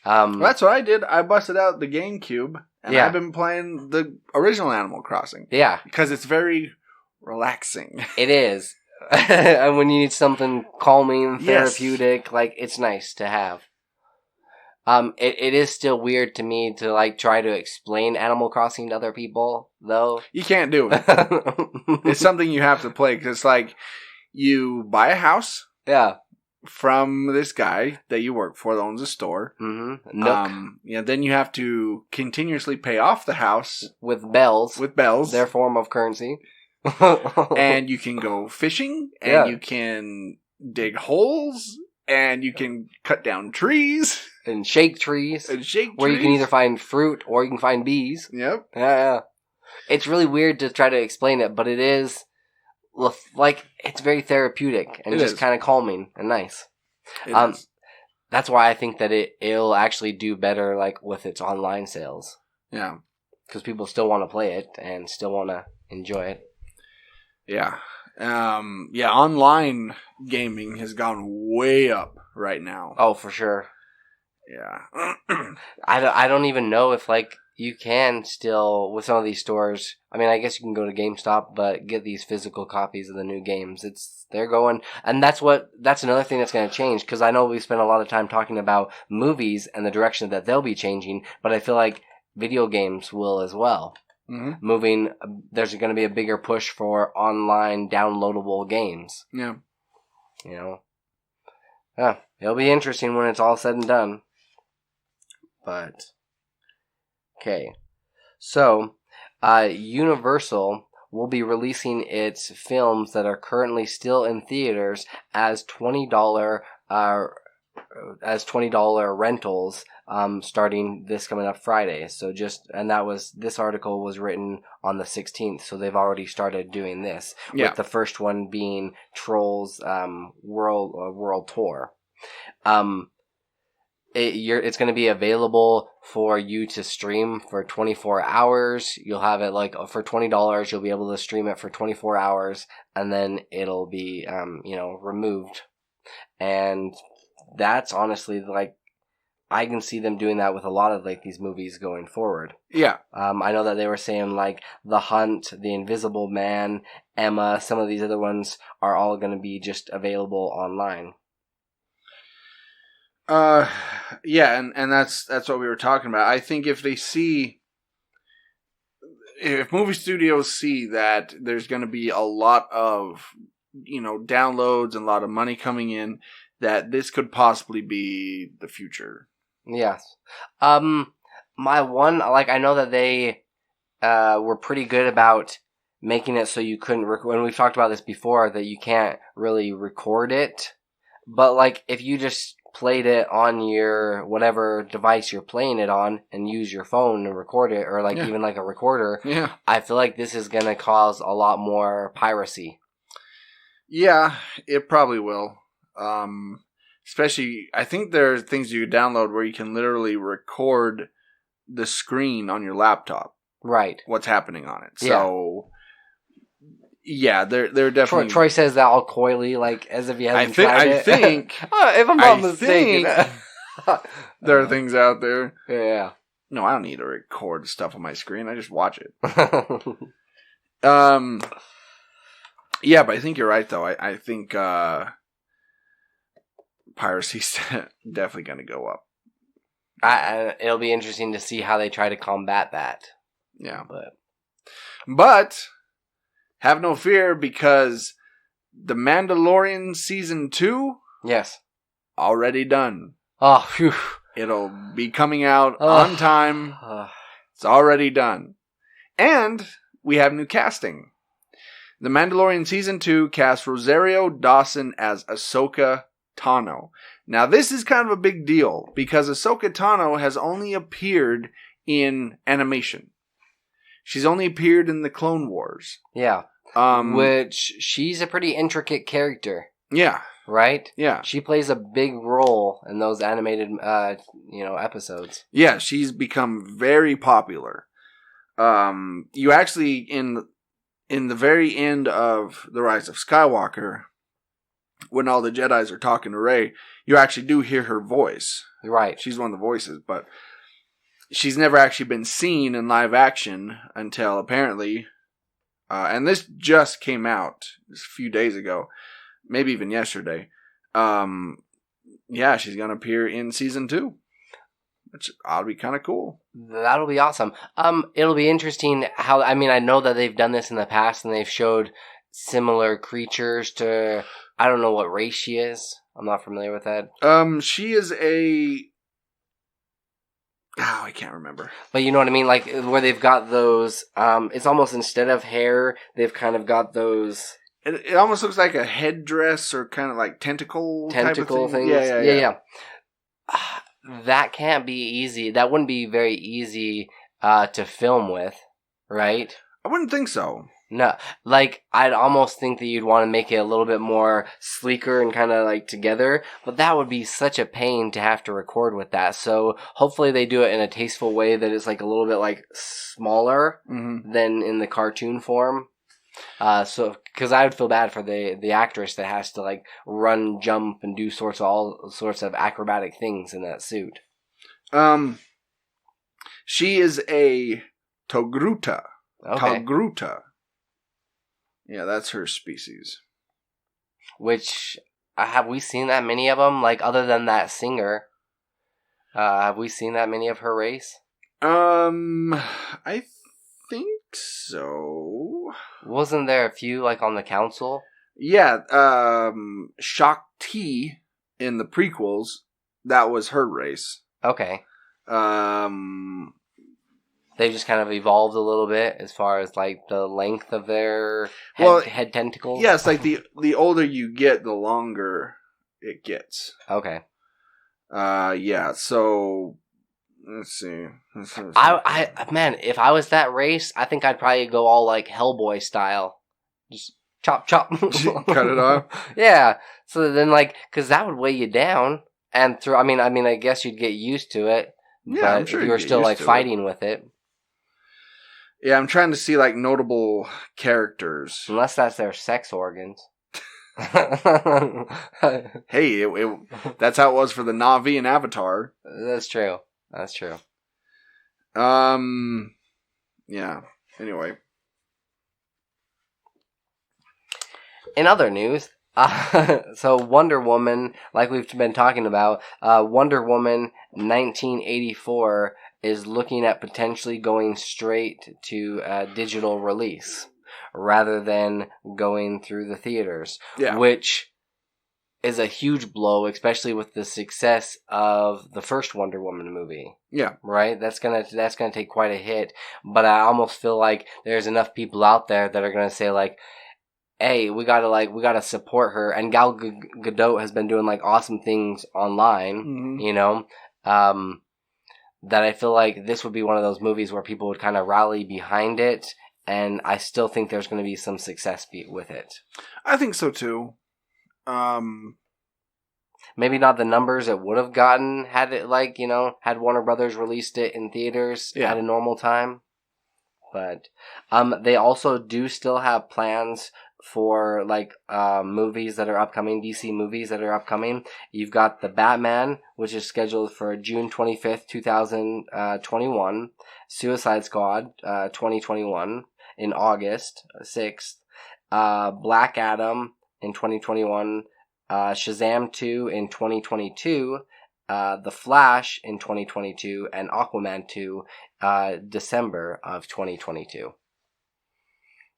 Well, that's what I did. I busted out the GameCube. And I've been playing the original Animal Crossing. Yeah. Because it's very relaxing. It is. And when you need something calming, therapeutic, like, it's nice to have. It is still weird to me to, like, try to explain Animal Crossing to other people, though. You can't do it. It's something you have to play, because it's like, you buy a house. Yeah. From this guy that you work for that owns a store. Nook. Then you have to continuously pay off the house. With bells. Their form of currency. And you can go fishing, and you can dig holes, and you can cut down trees. And shake trees. Where you can either find fruit, or you can find bees. Yep. Yeah. It's really weird to try to explain it, but it is... like, it's very therapeutic and just kind of calming and nice. That's why I think that it'll actually do better, like, with its online sales. Yeah. Because people still want to play it and still want to enjoy it. Yeah. Online gaming has gone way up right now. Oh, for sure. Yeah. I don't even know if, like, you can still, with some of these stores, I mean, I guess you can go to GameStop, but get these physical copies of the new games. They're going, and that's another thing that's going to change, because I know we spent a lot of time talking about movies and the direction that they'll be changing, but I feel like video games will as well. There's going to be a bigger push for online downloadable games. Yeah. You know? Yeah, it'll be interesting when it's all said and done. But... Okay. So, Universal will be releasing its films that are currently still in theaters as $20 rentals starting this coming up Friday. So this article was written on the 16th, so they've already started doing this. Yeah. With the first one being Trolls World Tour. It's going to be available for you to stream for 24 hours. You'll have it for $20. You'll be able to stream it for 24 hours, and then it'll be removed. And that's honestly I can see them doing that with a lot of these movies going forward. Yeah. I know that they were saying The Hunt, The Invisible Man, Emma, some of these other ones are all going to be just available online. Yeah, and that's what we were talking about. I think if movie studios see that there's going to be a lot of, downloads and a lot of money coming in, that this could possibly be the future. Yes. My one, I know that they were pretty good about making it so you couldn't when we've talked about this before, that you can't really record it. But if you just played it on your whatever device you're playing it on and use your phone to record it, or even a recorder, I feel like this is going to cause a lot more piracy. Yeah, it probably will. Especially, I think there are things you download where you can literally record the screen on your laptop. Right. What's happening on it. So, yeah, they're definitely... Troy says that all coyly, as if he hasn't tried it. I think... if I'm not mistaken. There are things out there. Yeah. No, I don't need to record stuff on my screen. I just watch it. Yeah, but I think you're right, though. I think piracy's definitely going to go up. It'll be interesting to see how they try to combat that. Yeah. But have no fear, because the Mandalorian Season 2... Yes. Already done. Oh, phew. It'll be coming out on time. It's already done. And we have new casting. The Mandalorian Season 2 cast Rosario Dawson as Ahsoka Tano. Now, this is kind of a big deal, because Ahsoka Tano has only appeared in animation. She's only appeared in the Clone Wars. Yeah. Which, she's a pretty intricate character. Yeah. Right? Yeah. She plays a big role in those animated, episodes. Yeah, she's become very popular. You actually, in the very end of The Rise of Skywalker, when all the Jedis are talking to Rey, you actually do hear her voice. Right. She's one of the voices, but she's never actually been seen in live action until apparently, and this just came out a few days ago, maybe even yesterday. Yeah, she's going to appear in Season 2, which ought to be kind of cool. That'll be awesome. It'll be interesting how, I know that they've done this in the past, and they've showed similar creatures to, I don't know what race she is. I'm not familiar with that. She is I can't remember. But you know what I mean? Where they've got those, it's almost instead of hair, they've kind of got those... It almost looks like a headdress or kind of like tentacle type of thing. Things. Yeah. That can't be easy. That wouldn't be very easy to film with, right? I wouldn't think so. No, I'd almost think that you'd want to make it a little bit more sleeker and kind of together, but that would be such a pain to have to record with that. So hopefully they do it in a tasteful way that it's a little bit smaller than in the cartoon form. Because I would feel bad for the actress that has to run, jump, and do all sorts of acrobatic things in that suit. She is a Togruta. Okay. Togruta. Yeah, that's her species. Which, have we seen that many of them? Other than that singer, have we seen that many of her race? I think so. Wasn't there a few, on the council? Yeah, Shakti in the prequels, that was her race. Okay. They've just kind of evolved a little bit as far as like the length of their head tentacles. Yeah, it's like the older you get, the longer it gets. Okay. Yeah. So let's see. Man, if I was that race, I think I'd probably go all like Hellboy style, just chop chop, cut it off. Yeah. So then, like, because that would weigh you down, and through. I mean, I guess you'd get used to it. Yeah, but I'm sure if you were still like fighting with it. Yeah, I'm trying to see like notable characters. Unless that's their sex organs. Hey, that's how it was for the Na'vi and Avatar. That's true. That's true. Yeah. Anyway. In other news, so Wonder Woman, like we've been talking about, Wonder Woman 1984 is looking at potentially going straight to a digital release rather than going through the theaters, which is a huge blow, especially with the success of the first Wonder Woman movie. Yeah. Right? That's gonna take quite a hit, but I almost feel like there's enough people out there that are gonna say like, hey, we gotta support her, and Gal Gadot has been doing like awesome things online, you know, that I feel like this would be one of those movies where people would kind of rally behind it, and I still think there's going to be some success with it. I think so too. Maybe not the numbers it would have gotten had it had Warner Brothers released it in theaters at a normal time, but they also do still have plans for movies that are upcoming, DC movies that are upcoming. You've got the Batman, which is scheduled for June 25th, 2021. Suicide Squad, 2021 in August 6th. Black Adam in 2021. Shazam 2 in 2022. The Flash in 2022, and Aquaman 2, December of 2022.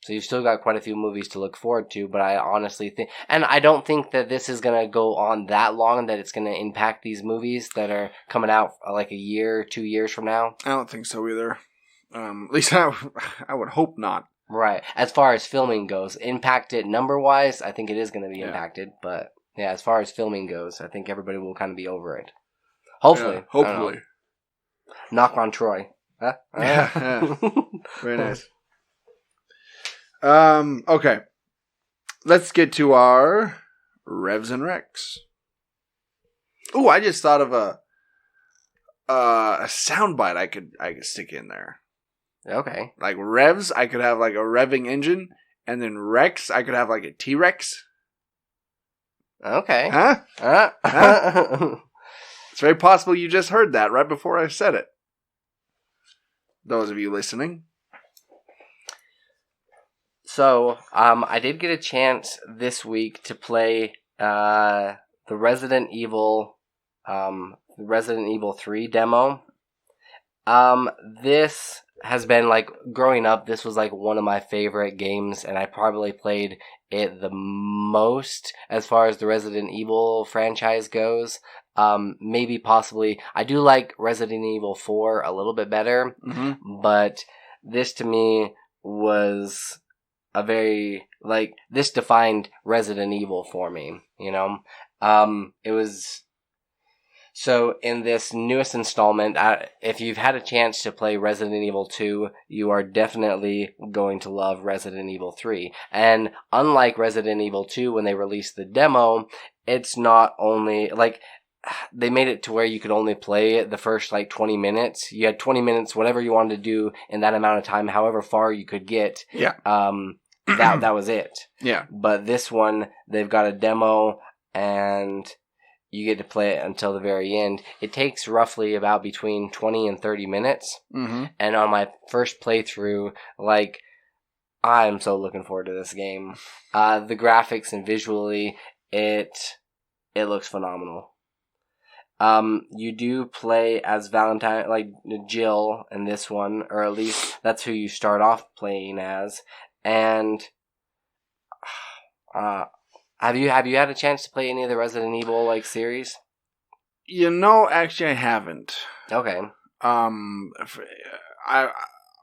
So you've still got quite a few movies to look forward to, but I honestly think, and I don't think that this is going to go on that long that it's going to impact these movies that are coming out like a year, 2 years from now. I don't think so either. At least I would hope not. Right. As far as filming goes, impacted number-wise, I think it is going to be impacted, but yeah, as far as filming goes, I think everybody will kind of be over it. Hopefully. Yeah, hopefully. Knock on Troy. Huh? Yeah. Very nice. Okay. Let's get to our Revs and Recs. Ooh, I just thought of a soundbite I could stick in there. Okay. Like Revs, I could have like a revving engine, and then Rex, I could have like a T-Rex. Okay. Huh? It's very possible you just heard that right before I said it. Those of you listening. So, I did get a chance this week to play the Resident Evil 3 demo. This has been like growing up. This was like one of my favorite games, and I probably played it the most as far as the Resident Evil franchise goes. Maybe possibly I do like Resident Evil 4 a little bit better, but this to me was a very this defined Resident Evil for me, you know. It was so in this newest installment, if you've had a chance to play Resident Evil 2, you are definitely going to love Resident Evil 3. And unlike Resident Evil 2 when they released the demo, it's not only they made it to where you could only play it the first 20 minutes. You had 20 minutes, whatever you wanted to do in that amount of time, however far you could get. Yeah. That was it. Yeah. But this one, they've got a demo, and you get to play it until the very end. It takes roughly about between 20 and 30 minutes. And on my first playthrough, I'm so looking forward to this game. The graphics and visually, it looks phenomenal. You do play as Valentine, Jill in this one, or at least that's who you start off playing as. And have you had a chance to play any of the Resident Evil series? You know, actually, I haven't. Okay.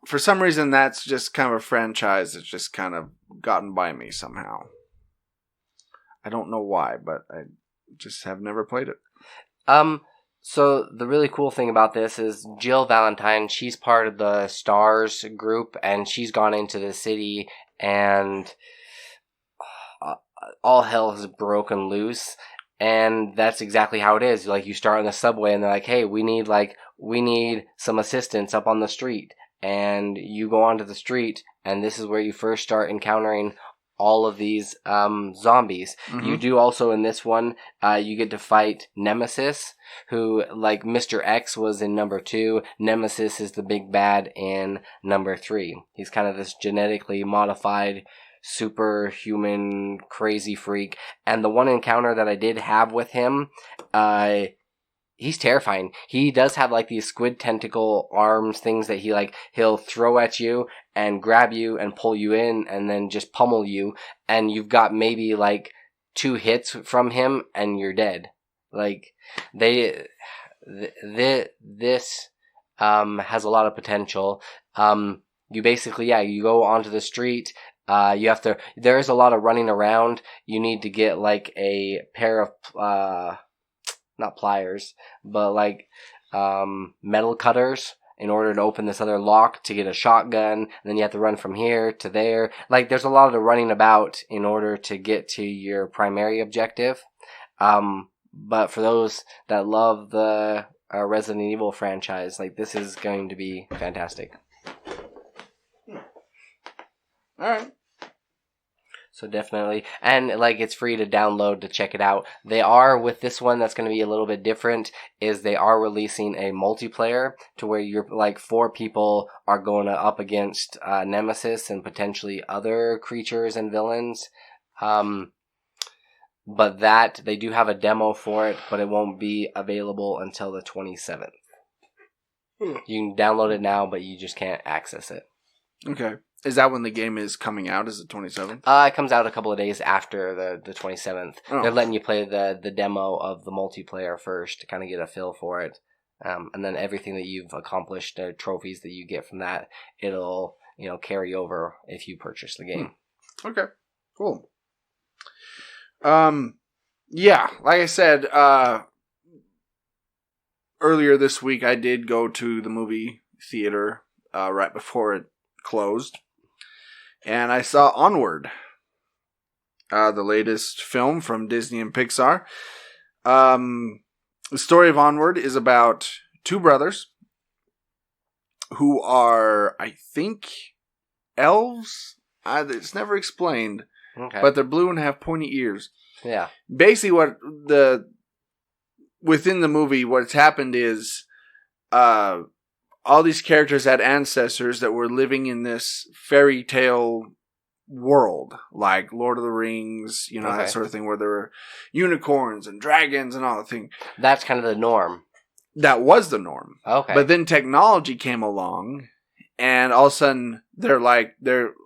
for some reason, that's just kind of a franchise that's just kind of gotten by me somehow. I don't know why, but I just have never played it. So the really cool thing about this is Jill Valentine, she's part of the STARS group, and she's gone into the city, and all hell has broken loose. And that's exactly how it is. Like, you start on the subway, and they're like, hey, we need some assistance up on the street. And you go onto the street, and this is where you first start encountering all of these zombies. Mm-hmm. You do also in this one, you get to fight Nemesis, who, like Mr. X was in number 2, Nemesis is the big bad in number 3. He's kind of this genetically modified superhuman crazy freak. And the one encounter that I did have with him, he's terrifying. He does have like these squid tentacle arms things that he'll throw at you and grab you and pull you in and then just pummel you, and you've got maybe like 2 hits from him and you're dead. Like, this has a lot of potential. You basically, you go onto the street. There is a lot of running around. You need to get like a pair of, not pliers, but like, metal cutters in order to open this other lock to get a shotgun. And then you have to run from here to there. Like, there's a lot of running about in order to get to your primary objective. But for those that love the Resident Evil franchise, like, this is going to be fantastic. Alright. So definitely, and like, it's free to download to check it out. They are, with this one, that's going to be a little bit different, is they are releasing a multiplayer to where you're like 4 people are going up against Nemesis and potentially other creatures and villains. But that, they do have a demo for it, but it won't be available until the 27th. You can download it now, but you just can't access it. Okay. Is that when the game is coming out? Is it 27th? It comes out a couple of days after the 27th. Oh. They're letting you play the demo of the multiplayer first to kind of get a feel for it. And then everything that you've accomplished, trophies that you get from that, it'll, carry over if you purchase the game. Okay. Cool. Yeah, like I said, earlier this week I did go to the movie theater right before it closed. And I saw Onward, the latest film from Disney and Pixar. The story of Onward is about 2 brothers who are, I think, elves. It's never explained, but they're blue and have pointy ears. Yeah. Basically, within the movie, what's happened is, all these characters had ancestors that were living in this fairy tale world, like Lord of the Rings, that sort of thing, where there were unicorns and dragons and all the thing. That's kind of the norm. That was the norm. Okay. But then technology came along, and all of a sudden, they're like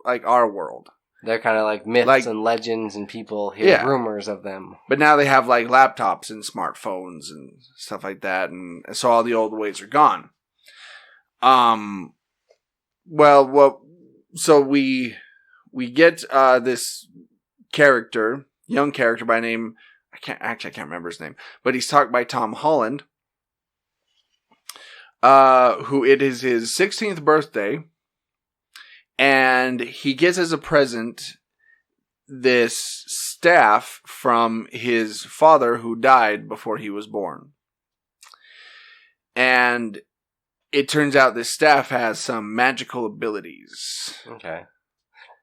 our world. They're kind of like myths and legends, and people hear rumors of them. But now they have like laptops and smartphones and stuff like that, and so all the old ways are gone. So we get this young character by name, I can't remember his name, but he's talked by Tom Holland, who it is his 16th birthday, and he gets as a present this staff from his father who died before he was born. And it turns out this staff has some magical abilities. Okay.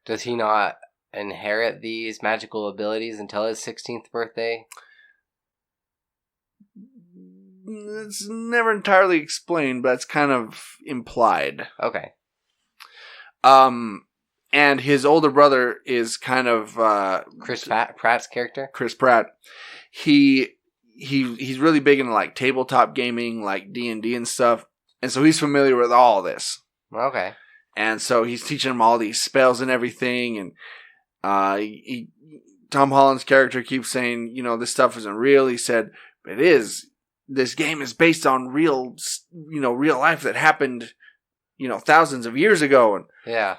Does he not inherit these magical abilities until his 16th birthday? It's never entirely explained, but it's kind of implied. Okay. And his older brother is kind of Chris Pratt's character. Chris Pratt. He's really big into like tabletop gaming, like D&D and stuff. And so he's familiar with all this. Okay. And so he's teaching him all these spells and everything. And Tom Holland's character keeps saying, this stuff isn't real. He said, but it is. This game is based on real life that happened thousands of years ago. Yeah.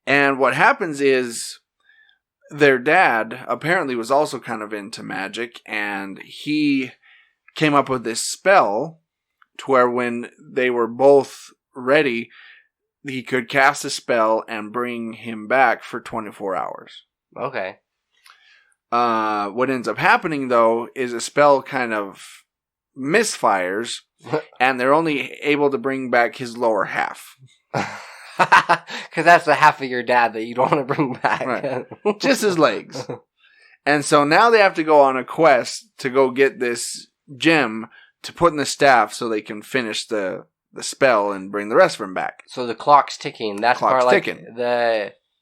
And what happens is their dad apparently was also kind of into magic, and he came up with this spell to where when they were both ready, he could cast a spell and bring him back for 24 hours. Okay. What ends up happening, though, is a spell kind of misfires, and they're only able to bring back his lower half. Because that's the half of your dad that you don't want to bring back. Right. Just his legs. And so now they have to go on a quest to go get this gem to put in the staff so they can finish the spell and bring the rest of them back. So the clock's ticking. That's clock's part ticking.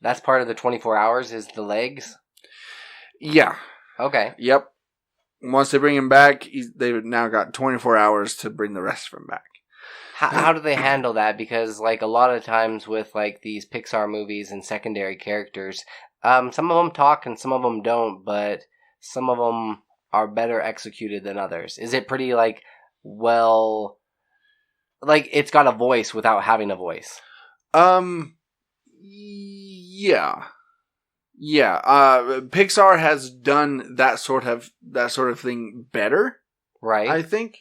That's part of the 24 hours is the legs? Yeah. Okay. Yep. Once they bring him back, they've now got 24 hours to bring the rest of them back. How do they handle that? Because, like, a lot of times with, like, these Pixar movies and secondary characters, some of them talk and some of them don't, but some of them are better executed than others. Is it pretty, like, well... Like, it's got a voice without having a voice? Yeah. Yeah. Pixar has done that sort of thing better. Right. I think.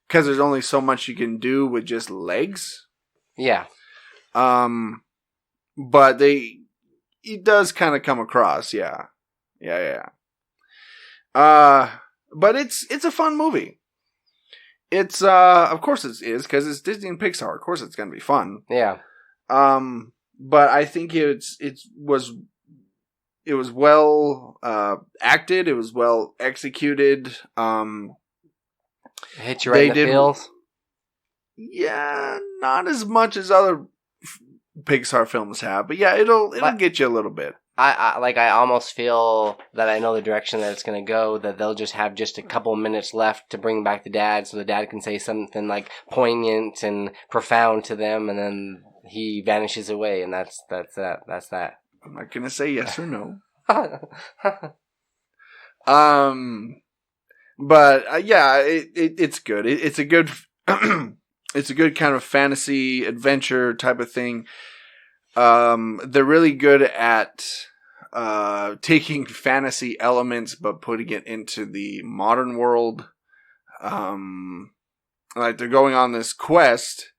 Because there's only so much you can do with just legs. Yeah. But it does kind of come across, yeah. Yeah. But it's a fun movie. It's, of course it is, because it's Disney and Pixar. Of course it's going to be fun. Yeah. But I think it was well, acted. It was well executed. Hit you right in the feels? Yeah, not as much as other Pixar films have, but yeah, it'll get you a little bit. I almost feel that I know the direction that it's going to go, that they'll just have just a couple minutes left to bring back the dad so the dad can say something like poignant and profound to them, and then he vanishes away, and that's that. I'm not going to say yes or no. But yeah, it's good. It's a good it's a good kind of fantasy adventure type of thing. They're really good at taking fantasy elements but putting it into the modern world. Like they're going on this quest,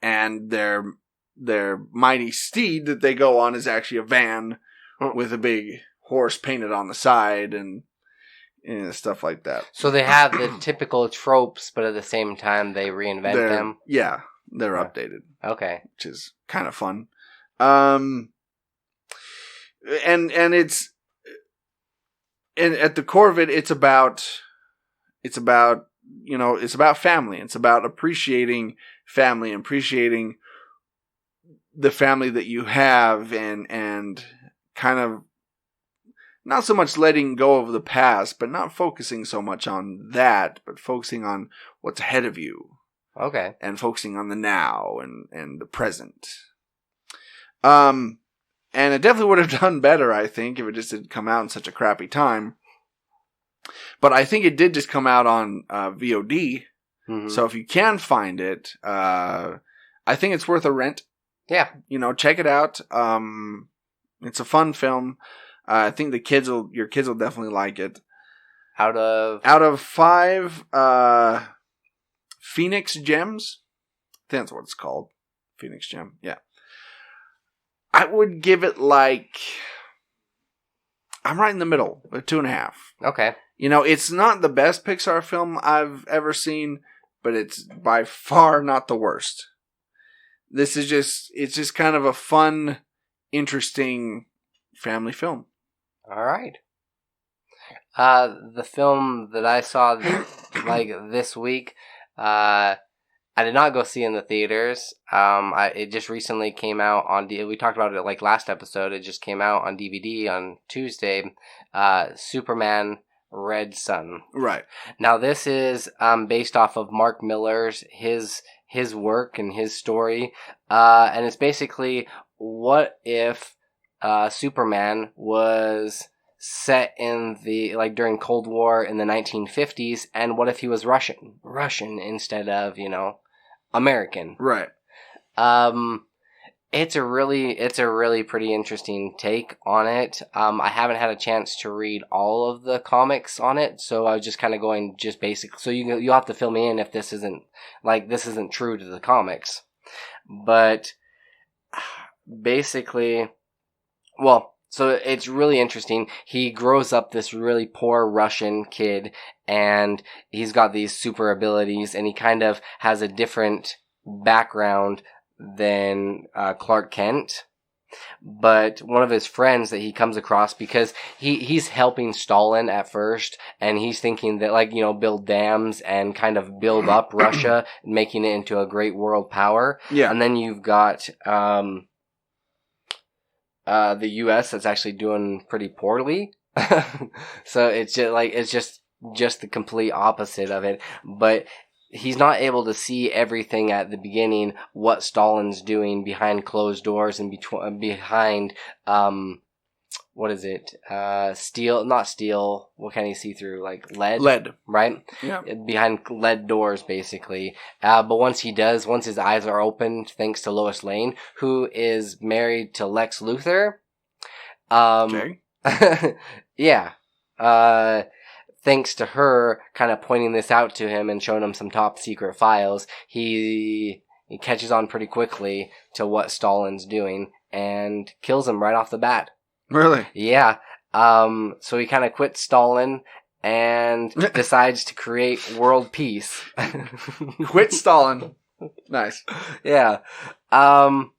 and their mighty steed that they go on is actually a van with a big horse painted on the side and stuff like that. So they have the typical tropes, but at the same time they reinvent them. Yeah, they're updated. Okay, which is kind of fun. And it's at the core of it, it's about family. It's about appreciating family, appreciating the family that you have, and kind of not so much letting go of the past, but not focusing so much on that, but focusing on what's ahead of you. Okay. And focusing on the now and the present. And it definitely would have done better, I think, if it just didn't come out in such a crappy time. But I think it did just come out on VOD. Mm-hmm. So if you can find it, I think it's worth a rent. Yeah. Check it out. It's a fun film. I think your kids will definitely like it. Out of 5 Phoenix Gems, I think that's what it's called. Phoenix Gem, yeah. I would give it I'm right in the middle, a 2.5. Okay. It's not the best Pixar film I've ever seen, but it's by far not the worst. It's just kind of a fun, interesting family film. All right. The film that I saw this week, I did not go see in the theaters. It just recently came out on we talked about it last episode. It just came out on DVD on Tuesday. Superman Red Sun. Right. Now this is based off of Mark Miller's his work and his story, and it's basically what if Superman was set in the during Cold War in the 1950s, and what if he was Russian instead of American? Right. It's a really pretty interesting take on it. I haven't had a chance to read all of the comics on it, so I was just kind of going just basic. So you'll have to fill me in if this isn't true to the comics. But basically, well, so it's really interesting. He grows up this really poor Russian kid, and he's got these super abilities, and he kind of has a different background than Clark Kent. But one of his friends that he comes across, because he's helping Stalin at first, and he's thinking that, like, you know, build dams and kind of build up Russia, making it into a great world power. Yeah. And then you've got the U.S. that's actually doing pretty poorly. So it's just the complete opposite of it. But he's not able to see everything at the beginning, what Stalin's doing behind closed doors and behind, what is it? Steel, not steel. What can he see through? Like lead? Lead. Right? Yeah. Behind lead doors, basically. But once his eyes are opened, thanks to Lois Lane, who is married to Lex Luthor. Okay. Yeah. Thanks to her kind of pointing this out to him and showing him some top secret files, he catches on pretty quickly to what Stalin's doing and kills him right off the bat. Really? Yeah. So he kind of quits Stalin and decides to create world peace. Quit Stalin. Nice. Yeah. So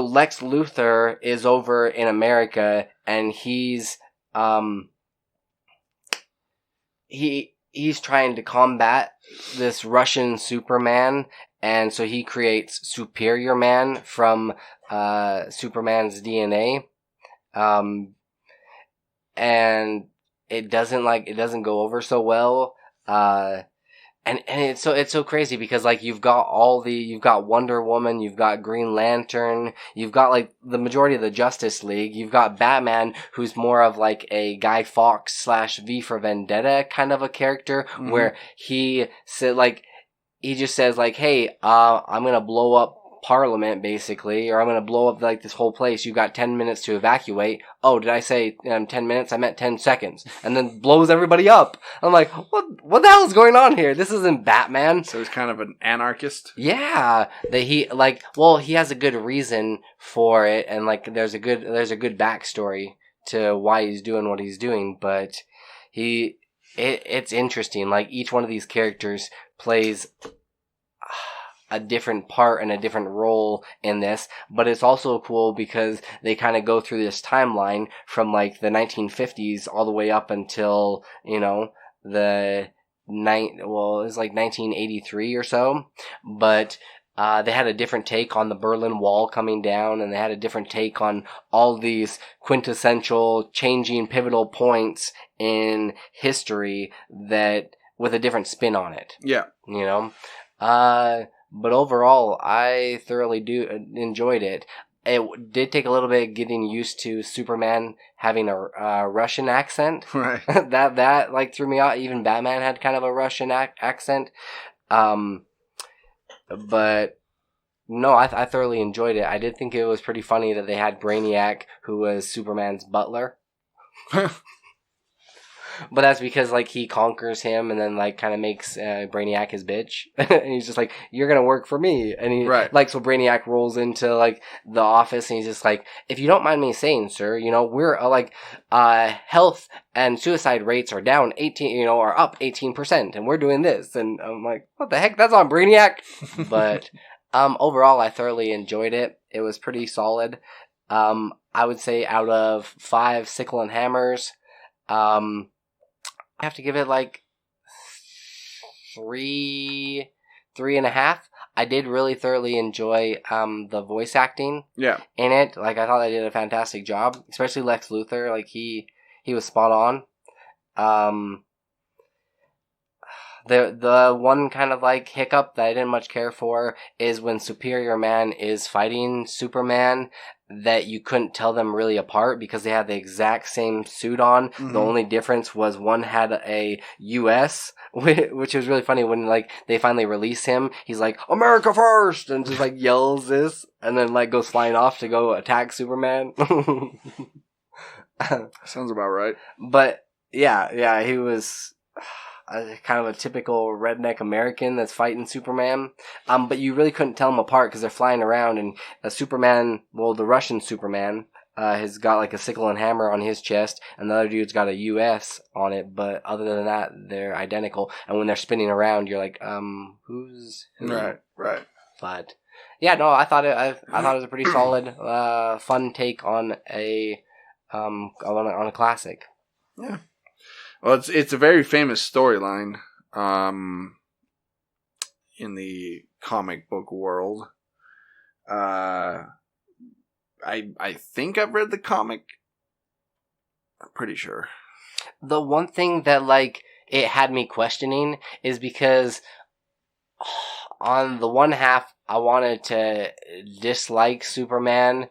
Lex Luthor is over in America, and he's trying to combat this Russian Superman, and so he creates Superior Man from Superman's DNA, and it doesn't go over so well. And it's so crazy because, like, you've got Wonder Woman, you've got Green Lantern, you've got, like, the majority of the Justice League, you've got Batman, who's more of, like, a Guy Fawkes / V for Vendetta kind of a character, where he just says, like, hey, I'm gonna blow up Parliament, basically, or I'm gonna blow up, like, this whole place. You've got 10 minutes to evacuate. Oh, did I say 10 minutes? I meant 10 seconds. And then blows everybody up. I'm like, what the hell is going on here? This isn't Batman. So he's kind of an anarchist? Yeah. That he has a good reason for it, and, like, there's a good backstory to why he's doing what he's doing, but it's interesting. Like, each one of these characters plays a different part and a different role in this, but it's also cool because they kind of go through this timeline from, like, the 1950s all the way up until, you know, it was like 1983 or so, but they had a different take on the Berlin Wall coming down, and they had a different take on all these quintessential changing pivotal points in history that with a different spin on it. Yeah. You know? But overall, I thoroughly enjoyed it. It did take a little bit getting used to Superman having a Russian accent. Right. that like threw me out. Even Batman had kind of a Russian accent. But no, I thoroughly enjoyed it. I did think it was pretty funny that they had Brainiac, who was Superman's butler. But that's because, like, he conquers him and then, like, kind of makes Brainiac his bitch. And he's just like, you're going to work for me. And he, like, so Brainiac rolls into, like, the office, and he's just like, if you don't mind me saying, sir, you know, we're, health and suicide rates are down 18, you know, are up 18%, and we're doing this. And I'm like, what the heck? That's on Brainiac. But overall, I thoroughly enjoyed it. It was pretty solid. I would say out of 5 sickle and hammers, I have to give it like 3.5. I did really thoroughly enjoy the voice acting in it. Like, I thought they did a fantastic job, especially Lex Luthor. Like, he was spot on. The one kind of like hiccup that I didn't much care for is when Superior Man is fighting Superman, that you couldn't tell them really apart because they had the exact same suit on. Mm-hmm. The only difference was one had a US, which was really funny when like they finally release him. He's like, America first! And just like yells this and then like goes flying off to go attack Superman. Sounds about right. But yeah, he was kind of a typical redneck American that's fighting Superman. But you really couldn't tell them apart because they're flying around, and Superman, well, the Russian Superman, has got like a sickle and hammer on his chest, and the other dude's got a US on it, but other than that, they're identical. And when they're spinning around, you're like, who's who? Right. But yeah, no, I thought it was a pretty solid, fun take on a classic. Yeah. Well, it's a very famous storyline in the comic book world. I think I've read the comic. I'm pretty sure. The one thing that like it had me questioning is because on the one half I wanted to dislike Superman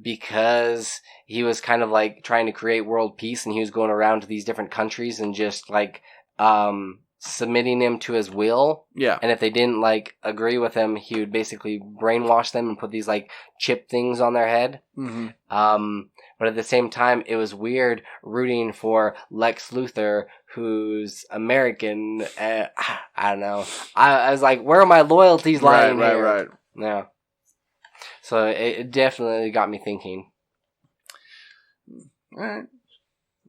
because he was kind of like trying to create world peace, and he was going around to these different countries and just like submitting them to his will. Yeah. And if they didn't like agree with him, he would basically brainwash them and put these like chip things on their head. Mm-hmm. But at the same time, it was weird rooting for Lex Luthor, who's American. I don't know. I was like, where are my loyalties lying here? Right. Yeah. So it definitely got me thinking. Alright.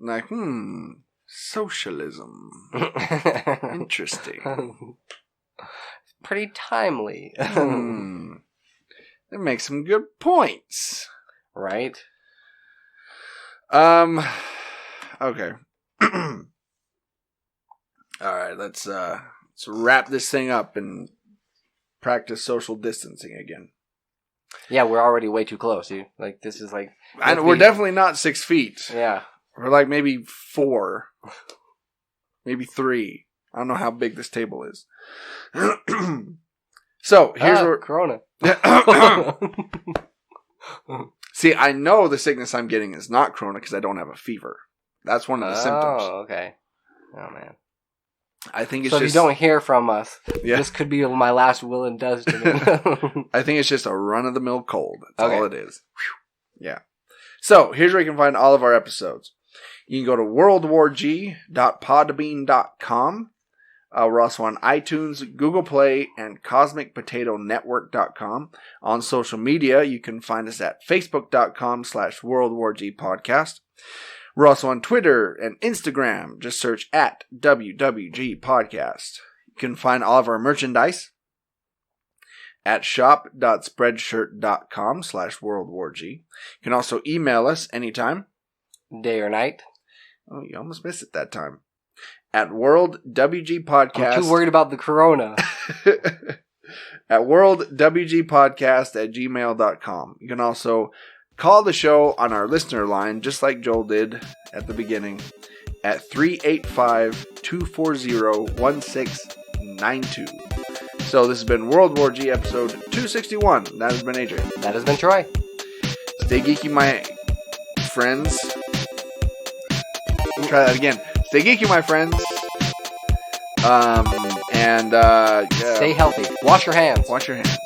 Like, socialism. Interesting. Pretty timely. They make some good points. Right? Okay. Alright, let's wrap this thing up and practice social distancing again. Yeah, we're already way too close, dude. Like, this is like... We're definitely not 6 feet. Yeah. We're like maybe 4. Maybe 3. I don't know how big this table is. So, here's where... Corona. See, I know the sickness I'm getting is not Corona because I don't have a fever. That's one of the symptoms. Oh, okay. Oh, man. I think it's so just... if you don't hear from us, this could be my last will and testament. I think it's just a run-of-the-mill cold. That's all it is. Whew. Yeah. So, here's where you can find all of our episodes. You can go to worldwarg.podbean.com. We're also on iTunes, Google Play, and CosmicPotatoNetwork.com. On social media, you can find us at Facebook.com/WorldWarGPodcast. We're also on Twitter and Instagram. Just search at WWG Podcast. You can find all of our merchandise at shop.spreadshirt.com/WorldWarG. You can also email us anytime. Day or night. Oh, you almost missed it that time. At WorldWGPodcast. I'm too worried about the corona. At WorldWGPodcast@gmail.com. You can also call the show on our listener line, just like Joel did at the beginning, at 385-240-1692. So this has been World War G episode 261. That has been Adrian. That has been Troy. Stay geeky, my friends. Try that again. Stay geeky, my friends. Stay healthy. Wash your hands. Wash your hands.